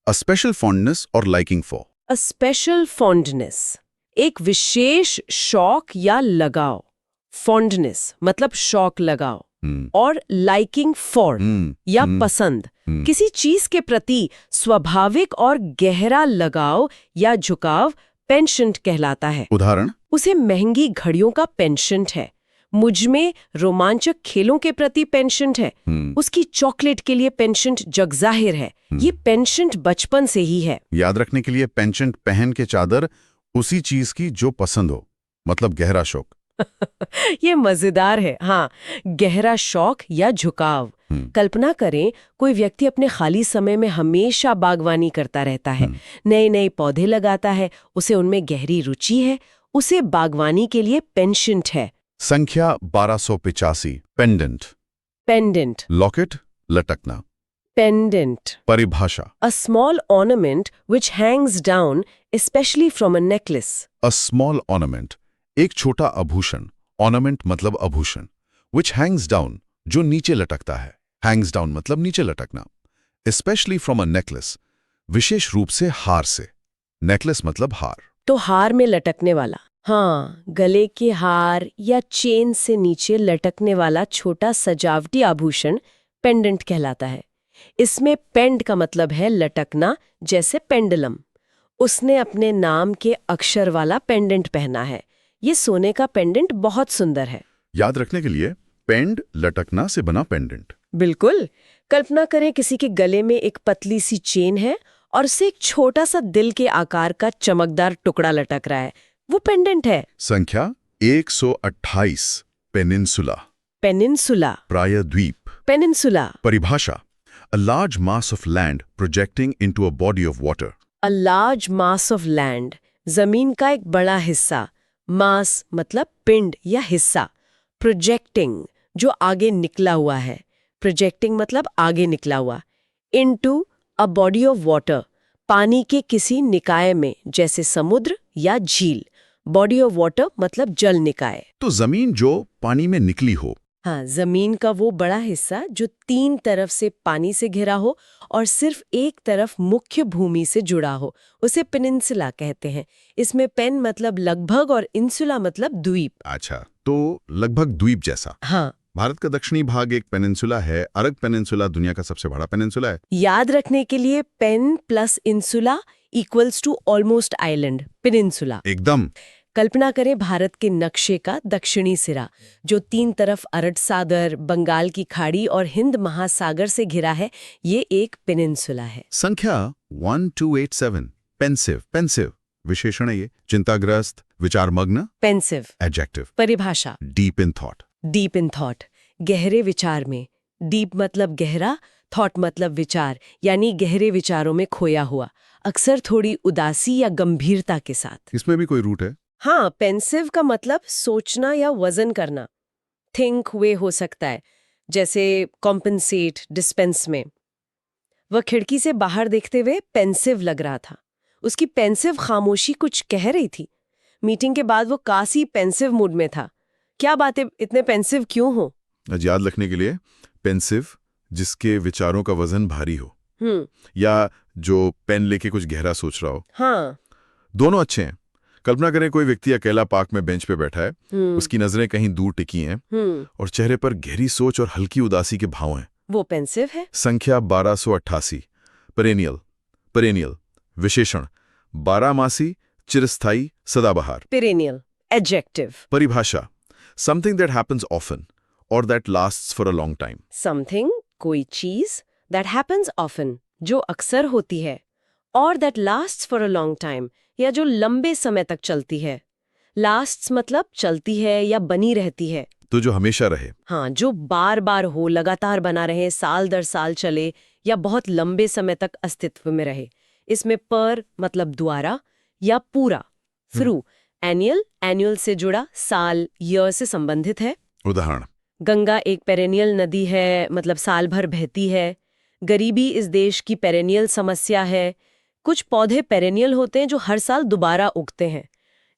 अ स्पेशल फॉन्डनेस और liking for. A special fondness एक विशेष शौक या लगाव। फॉन्डनेस मतलब शौक लगाव। और लाइकिंग फॉर या पसंद, किसी चीज के प्रति स्वाभाविक और गहरा लगाव या झुकाव पेंशेंट कहलाता है। उदाहरण? उसे महंगी घड़ियों का पेंशेंट है, मुझ में रोमांचक खेलों के प्रति पेंशेंट है, उसकी चॉकलेट के लिए पेंशेंट जगजाहिर है। ये पेंशेंट बचपन से ही है। याद रखने के लिए पेंशेंट पहन के चादर उसी चीज की जो पसंद हो, मतलब गहरा शौक। ये मजेदार है। हाँ, गहरा शौक या झुकाव। कल्पना करें कोई व्यक्ति अपने खाली समय में हमेशा बागवानी करता रहता है, नए नए पौधे लगाता है, उसे उनमें गहरी रुचि है, उसे बागवानी के लिए पेंशेंट है। संख्या 1285, पेंडेंट। पेंडेंट, लॉकेट, लटकना। पेंडेंट, परिभाषा? a small ornament which hangs down, especially from a necklace. A small ornament, एक छोटा आभूषण। ऑर्नामेंट मतलब आभूषण। Which hangs down, जो नीचे लटकता है। Hangs down मतलब नीचे लटकना। Especially from a necklace, विशेष रूप से हार से। Necklace मतलब हार। तो हार में लटकने वाला। हाँ, गले के हार या चेन से नीचे लटकने वाला छोटा सजावटी आभूषण पेंडेंट कहलाता है। इसमें पेंड का मतलब है लटकना, जैसे पेंडुलम। उसने अपने नाम के अक्षर वाला पेंडेंट पहना है। ये सोने का पेंडेंट बहुत सुंदर है। याद रखने के लिए, पेंड लटकना से बना पेंडेंट। बिल्कुल। कल्पना करें किसी के गले में एक पतली सी चेन है और उससे एक छोटा सा दिल के आकार का चमकदार टुकड़ा लटक रहा है, वो पेंडेंट है। संख्या 128, पेनिनसुला। पेनिनसुला, प्रायद्वीप। पेनिनसुला। परिभाषा? A large mass of land projecting into a body of water. A large mass of land, जमीन का एक बड़ा हिस्सा। मास मतलब पिंड या हिस्सा। प्रोजेक्टिंग, जो आगे निकला हुआ है। प्रोजेक्टिंग मतलब आगे निकला हुआ। Into a body of water, पानी के किसी निकाय में, जैसे समुद्र या झील। बॉडी ऑफ वाटर मतलब जल निकाय। तो जमीन जो पानी में निकली हो। हाँ, जमीन का वो बड़ा हिस्सा जो 3 तरफ से पानी से घिरा हो और सिर्फ एक तरफ मुख्य भूमि से जुड़ा हो, उसे पेनिनसुला कहते हैं। इसमें पेन मतलब लगभग और इंसुला मतलब द्वीप। अच्छा, तो लगभग द्वीप जैसा। हाँ। भारत का दक्षिणी भाग एक पेनिनसुला है। अरग पेनिनसुला दुनिया का सबसे बड़ा पेनिनसुला है। याद रखने के लिए pen plus insula equals to almost island, peninsula. एकदम। कल्पना करें भारत के नक्शे का दक्षिणी सिरा, जो 3 तरफ अरब सागर, बंगाल की खाड़ी और हिंद महासागर से घिरा है। ये एक पेनिनसुला है। संख्या 1287, पेंसिव। पेंसिव विशेषण है ये। चिंताग्रस्त, विचारमग्न। पेंसिव। एडजेक्टिव। परिभाषा? Deep in thought. Deep in thought, गहरे विचार में। डीप मतलब गहरा, थॉट मतलब विचार, यानी गहरे विचारों में खोया हुआ, अक्सर थोड़ी उदासी या गंभीरता के साथ। इसमें भी कोई रूट है? हाँ, पेंसिव का मतलब सोचना या वजन करना। थिंक वे हो सकता है, जैसे कॉम्पनसेट, डिस्पेंस में। वह खिड़की से बाहर देखते हुए पेंसिव लग रहा था। उसकी पेंसिव खामोशी कुछ कह रही थी। मीटिंग के बाद वो काफी पेंसिव मूड में था। क्या बातें, इतने पेंसिव क्यों हो? याद रखने के लिए, पेंसिव जिसके विचारों का वजन भारी हो, या जो पेन लेके कुछ गहरा सोच रहा हो। हाँ, दोनों अच्छे हैं। कल्पना करें कोई व्यक्ति अकेला पार्क में बेंच पे बैठा है, उसकी नजरें कहीं दूर टिकी हैं और चेहरे पर गहरी सोच और हल्की उदासी के भाव हैं। वो पेंसिव है। संख्या 1288, पेरेनियल। पेरेनियल विशेषण? बारहमासी, चिरस्थायी, सदाबहार। Perennial, adjective. परिभाषा? समथिंग दैट हैपेंस ऑफन और that lasts for a long time. Something, कोई चीज, दैट हैपेंस ऑफन, जो अक्सर होती है, और that lasts for a long time, या जो लंबे समय तक चलती है। लास्ट्स मतलब चलती है या बनी रहती है। तो जो हमेशा रहे। हाँ, जो बार बार हो, लगातार बना रहे, साल दर साल चले, या बहुत लंबे समय तक अस्तित्व में रहे। इसमें पर मतलब द्वारा या पूरा। थ्रू, एनुअल, एनुअल से जुड़ा, साल, ईयर से संबंधित है। उदाहरण? गंगा एक पेरेनियल नदी है, मतलब साल भर बहती है। गरीबी इस देश की पेरेनियल समस्या है। कुछ पौधे पेरेनियल होते हैं जो हर साल दोबारा उगते हैं।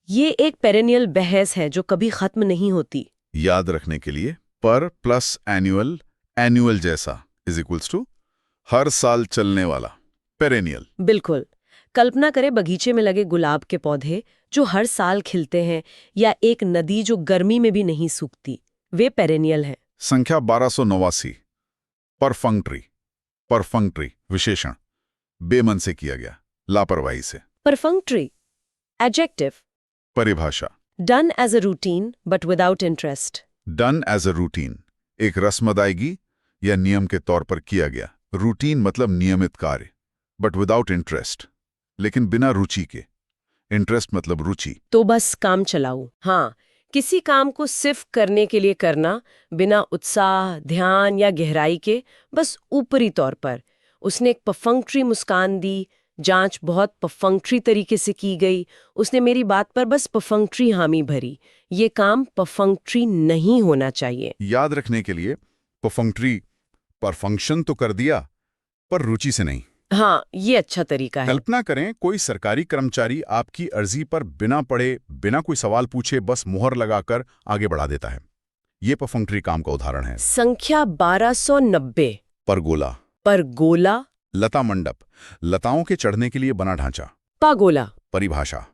ये एक पेरेनियल बहस है जो कभी खत्म नहीं होती। याद रखने के लिए, पर प्लस एनुअल, एनुअल जैसा इज इक्वल्स टू हर साल चलने वाला, पेरेनियल। बिल्कुल। कल्पना करें बगीचे में लगे गुलाब के पौधे जो हर साल खिलते हैं, या एक नदी जो गर्मी में भी नहीं सूखती, वे पेरेनियल हैं। संख्या 1289 परफंक्ट्री। परफंक्ट्री विशेषण, बेमन से किया गया, लापरवाही से। परफंक्ट्री एडजेक्टिव परिभाषा done as a routine but without interest. Done as a routine, एक रस्म अदायगी या नियम के तौर पर किया गया। रूटीन मतलब नियमित कार्य, बट विदाउट इंटरेस्ट, लेकिन बिना रुचि के। इंटरेस्ट मतलब रुचि। तो बस काम चलाऊ। हाँ, किसी काम को सिर्फ करने के लिए करना, बिना उत्साह, ध्यान या गहराई के, बस ऊपरी तौर पर। उसने एक परफंक्ट्री मुस्कान दी, जांच बहुत परफंक्ट्री तरीके से की गई, उसने मेरी बात पर बस परफंक्ट्री हामी भरी। ये काम परफंक्ट्री नहीं होना चाहिए। याद रखने के लिए परफंक्ट्री, पर फंक्शन तो कर दिया, पर रुचि से नहीं। हाँ, ये अच्छा तरीका है। कल्पना करें कोई सरकारी कर्मचारी आपकी अर्जी पर बिना पढ़े, बिना कोई सवाल पूछे बस मुहर लगाकर आगे बढ़ा देता है। ये परफंक्ट्री काम का उदाहरण है। संख्या 1290 परगोला। परगोला लता मंडप, लताओं के चढ़ने के लिए बना ढांचा। पागोला परिभाषा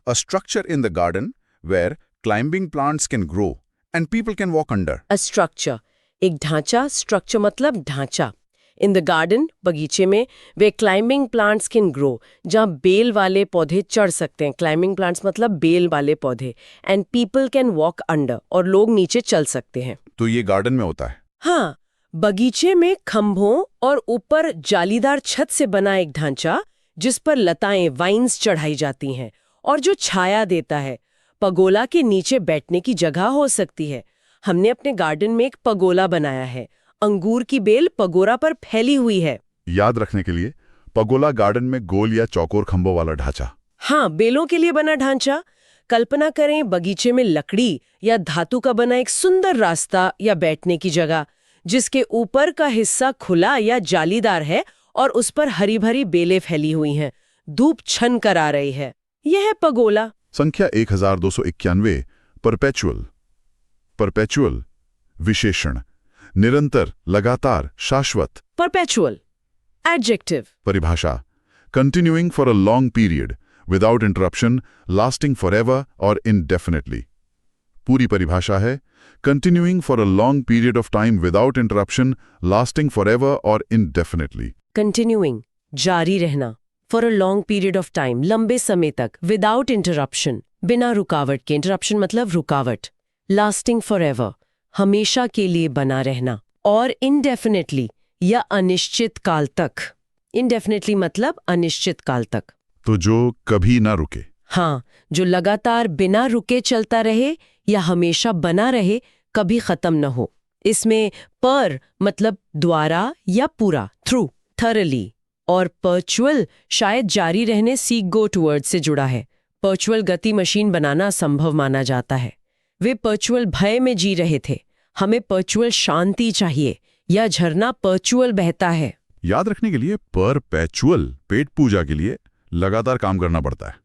a structure in the garden where climbing plants can grow and people can walk under. A structure, एक ढांचा, स्ट्रक्चर मतलब ढांचा। इन द गार्डन, बगीचे में, वे क्लाइंबिंग प्लांट्स कैन ग्रो, जहाँ बेल वाले पौधे चढ़ सकते हैं। क्लाइंबिंग प्लांट्स मतलब बेल वाले पौधे। And people can walk under, और लोग नीचे चल सकते हैं। तो ये गार्डन में होता है। हाँ, बगीचे में खंभों और ऊपर जालीदार छत से बना एक ढांचा, जिस पर लताएं, वाइन्स चढ़ाई जाती हैं और जो छाया देता है। पगोला के नीचे बैठने की जगह हो सकती है। हमने अपने गार्डन में एक पगोला बनाया है। अंगूर की बेल पगोरा पर फैली हुई है। याद रखने के लिए, पगोला गार्डन में गोल या चौकोर खंभों वाला ढांचा। हाँ, बेलों के लिए बना ढांचा। कल्पना करें बगीचे में लकड़ी या धातु का बना एक सुंदर रास्ता या बैठने की जगह, जिसके ऊपर का हिस्सा खुला या जालीदार है और उस पर हरी भरी बेलें फैली हुई हैं। धूप छन कर आ रही है। यह है पगोला। संख्या 1291 परपेचुअल। परपेचुअल विशेषण, निरंतर, लगातार, शाश्वत। परपेचुअल एडजेक्टिव परिभाषा continuing for a long period without interruption, lasting forever और इनडेफिनेटली। पूरी परिभाषा है continuing for a long period of time without interruption, lasting forever और इनडेफिनेटली। कंटिन्यूइंग जारी रहना, for a long period of time लंबे समय तक, विदाउट इंटरप्शन बिना रुकावट के, इंटरप्शन मतलब रुकावट, लास्टिंग फॉरएवर हमेशा के लिए बना रहना, और इनडेफिनेटली या अनिश्चित काल तक। इनडेफिनेटली मतलब अनिश्चित काल तक। तो जो कभी ना रुके। हाँ, जो लगातार बिना रुके चलता रहे या हमेशा बना रहे, कभी खत्म न हो। इसमें पर मतलब द्वारा या पूरा, थ्रू, थरली, और पर्चुअल शायद जारी रहने, सीक गो टूवर्ड से जुड़ा है। पर्चुअल गति मशीन बनाना संभव माना जाता है। वे पर्चुअल भय में जी रहे थे। हमें पर्चुअल शांति चाहिए, या झरना पर्चुअल बहता है। याद रखने के लिए परपेचुअल पेट पूजा के लिए लगातार काम करना पड़ता है।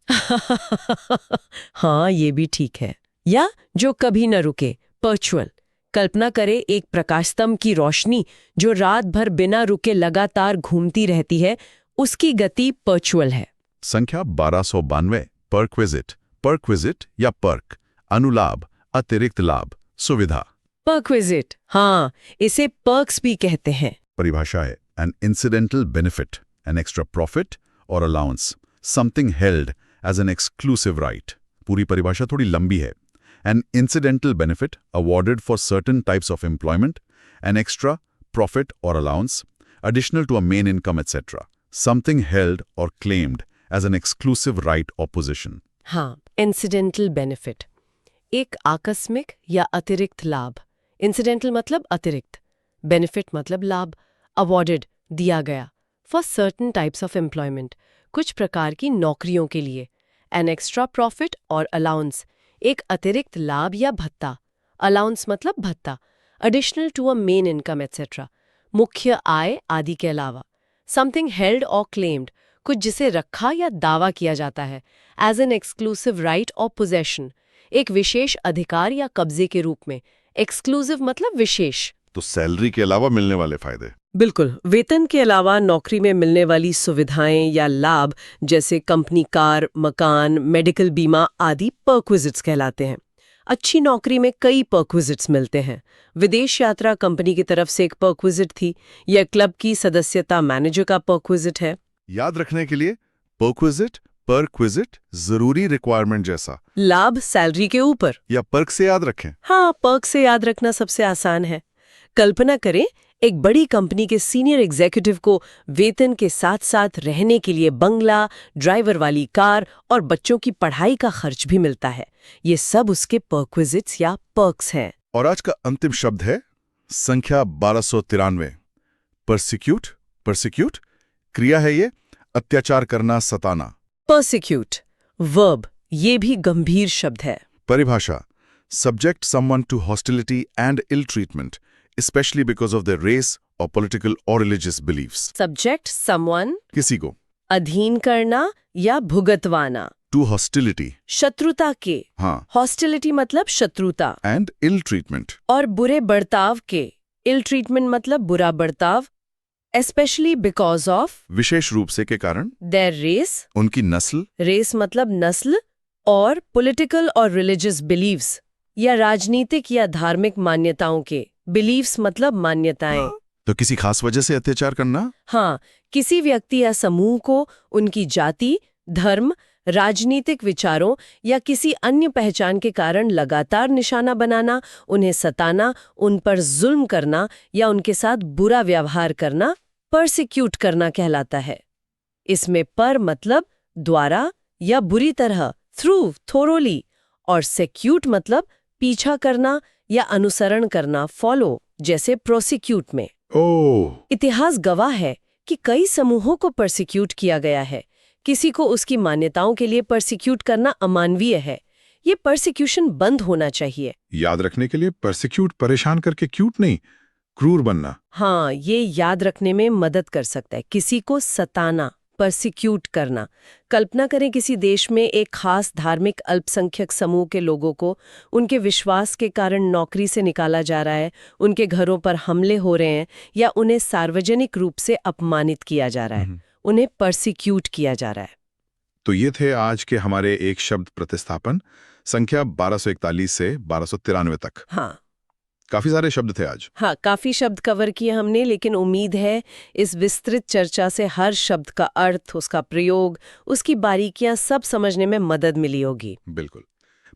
हाँ, ये भी ठीक है। या जो कभी न रुके, पर्चुअल। कल्पना करें एक प्रकाश स्तंभ की रोशनी जो रात भर बिना रुके लगातार घूमती रहती है, उसकी गति पर्चुअल है। संख्या 1292 परक्विजिट। परक्विजिट या पर्क, अनुलाभ, अतिरिक्त लाभ, सुविधा। परक्विजिट, हाँ, इसे पर्क्स भी कहते हैं। परिभाषा है an incidental benefit, an extra profit or allowance, something held as an exclusive right. पूरी परिभाषा थोड़ी लंबी है। An incidental benefit awarded for certain types of employment, an extra profit or allowance, additional to a main income, etc. Something held or claimed as an exclusive right or position. हाँ, incidental benefit, एक आकस्मिक या अतिरिक्त लाभ। Incidental मतलब अतिरिक्त, benefit मतलब लाभ। Awarded दिया गया, for certain types of employment, कुछ प्रकार की नौकरियों के लिए। An extra profit और allowance, एक अतिरिक्त लाभ या भत्ता। Allowance मतलब भत्ता। Additional to a main income, etc. मुख्य आय आदि के अलावा। Something held or claimed, कुछ जिसे रखा या दावा किया जाता है। As an exclusive right or possession, एक विशेष अधिकार या कब्जे के रूप में। Exclusive मतलब विशेष। तो सैलरी के अलावा मिलने वाले फायदे। बिल्कुल, वेतन के अलावा नौकरी में मिलने वाली सुविधाएं या लाभ, जैसे कंपनी कार, मकान, मेडिकल बीमा आदि परक्विजिट्स कहलाते हैं। अच्छी नौकरी में कई परक्विजिट्स मिलते हैं। विदेश यात्रा कंपनी की तरफ से एक परक्विजिट थी, या क्लब की सदस्यता मैनेजर का परक्विजिट है। याद रखने के लिए परक्विजिट, परक्विजिट जरूरी रिक्वायरमेंट जैसा। लाभ सैलरी के ऊपर, या पर्क से याद रखें। हाँ, पर्क से याद रखना सबसे आसान है। कल्पना करें, एक बड़ी कंपनी के सीनियर एग्जीक्यूटिव को वेतन के साथ साथ रहने के लिए बंगला, ड्राइवर वाली कार और बच्चों की पढ़ाई का खर्च भी मिलता है। ये सब उसके परक्विजिट्स या पर्क्स हैं। और आज का अंतिम शब्द है संख्या 1293, परसिक्यूट। परसिक्यूट क्रिया है, ये अत्याचार करना, सताना। परसिक्यूट वर्ब, ये भी गंभीर शब्द है। परिभाषा, subject someone to hostility and ill treatment, especially because of their race or political or religious beliefs. Subject someone, किसी को अधीन करना या भुगतवाना। to hostility, शत्रुता के, हाँ, हॉस्टिलिटी मतलब शत्रुता, and ill treatment, और बुरे बर्ताव के, इल ट्रीटमेंट मतलब बुरा बर्ताव, एस्पेशली बिकॉज ऑफ, विशेष रूप से के कारण, देयर रेस, उनकी नस्ल, रेस मतलब नस्ल, और पॉलिटिकल और रिलीजियस बिलीव्स या राजनीतिक या धार्मिक मान्यताओं के, बिलीव्स मतलब मान्यताएं। तो किसी खास वजह से अत्याचार करना। हाँ, किसी व्यक्ति या समूह को उनकी जाति, धर्म, राजनीतिक विचारों या किसी अन्य पहचान के कारण लगातार निशाना बनाना, उन्हें सताना, उन पर जुल्म करना या उनके साथ बुरा व्यवहार करना, परसिक्यूट करना कहलाता है। इसमें पर मतलब द्वारा या बुरी तरह, थ्रू, थोरोली, और सेक्यूट मतलब पीछा करना या अनुसरण करना, फॉलो, जैसे प्रोसिक्यूट में। इतिहास गवाह है कि कई समूहों को परसिक्यूट किया गया है। किसी को उसकी मान्यताओं के लिए परसिक्यूट करना अमानवीय है। ये परसिक्यूशन बंद होना चाहिए। याद रखने के लिए परसिक्यूट परेशान करके क्यूट नहीं, क्रूर बनना। हाँ, ये याद रखने में मदद कर सकता है। किसी को सताना, परसिक्यूट करना। कल्पना करें किसी देश में एक खास धार्मिक अल्पसंख्यक समूह के लोगों को उनके विश्वास के कारण नौकरी से निकाला जा रहा है, उनके घरों पर हमले हो रहे हैं या उन्हें सार्वजनिक रूप से अपमानित किया जा रहा है। उन्हें परसिक्यूट किया जा रहा है। तो ये थे आज के हमारे एक शब्द प्रतिस्थापन, संख्या 1241 से 1293 तक। हाँ, काफी सारे शब्द थे आज। हाँ, काफी शब्द कवर किए हमने, लेकिन उम्मीद है इस विस्तृत चर्चा से हर शब्द का अर्थ, उसका प्रयोग, उसकी बारीकियां सब समझने में मदद मिली होगी। बिल्कुल।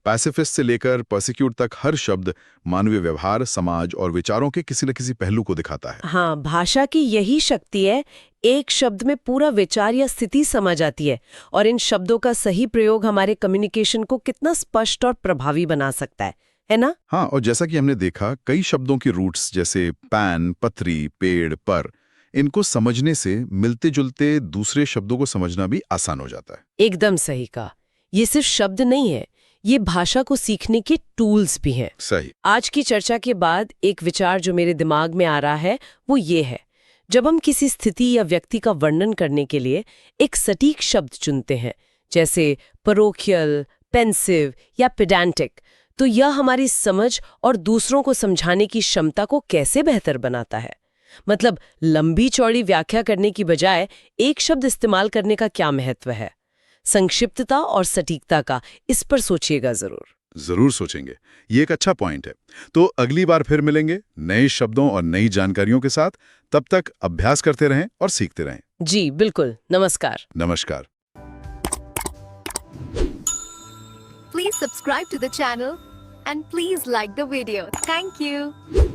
पैसिफिस्ट से लेकर परसिक्यूट तक हर शब्द मानवीय व्यवहार, समाज और विचारों के किसी न किसी पहलू को दिखाता है। हाँ, भाषा की यही शक्ति है, एक शब्द में पूरा विचार या स्थिति समझ आती है, और इन शब्दों का सही प्रयोग हमारे कम्युनिकेशन को कितना स्पष्ट और प्रभावी बना सकता है ना? हाँ, और जैसा कि हमने देखा, कई शब्दों की रूट्स जैसे पैन, पथरी, पेड़, पर, इनको समझने से मिलते जुलते दूसरे शब्दों को समझना भी आसान हो जाता है। एकदम सही कहा। ये सिर्फ शब्द नहीं है, ये भाषा को सीखने के टूल्स भी हैं। सही। आज की चर्चा के बाद एक विचार जो मेरे दिमाग में आ रहा है वो ये है, जब हम किसी स्थिति या व्यक्ति का वर्णन करने के लिए एक सटीक शब्द चुनते हैं, जैसे परोखियल, पेंसिव या पेडांटिक, तो यह हमारी समझ और दूसरों को समझाने की क्षमता को कैसे बेहतर बनाता है। मतलब लंबी चौड़ी व्याख्या करने की बजाय एक शब्द इस्तेमाल करने का क्या महत्व है। संक्षिप्तता और सटीकता का, इस पर सोचिएगा जरूर। जरूर सोचेंगे, ये एक अच्छा पॉइंट है। तो अगली बार फिर मिलेंगे नए शब्दों और नई जानकारियों के साथ। तब तक अभ्यास करते रहें और सीखते रहें। जी बिल्कुल। नमस्कार। नमस्कार। Please subscribe to the channel and please like the video. Thank you.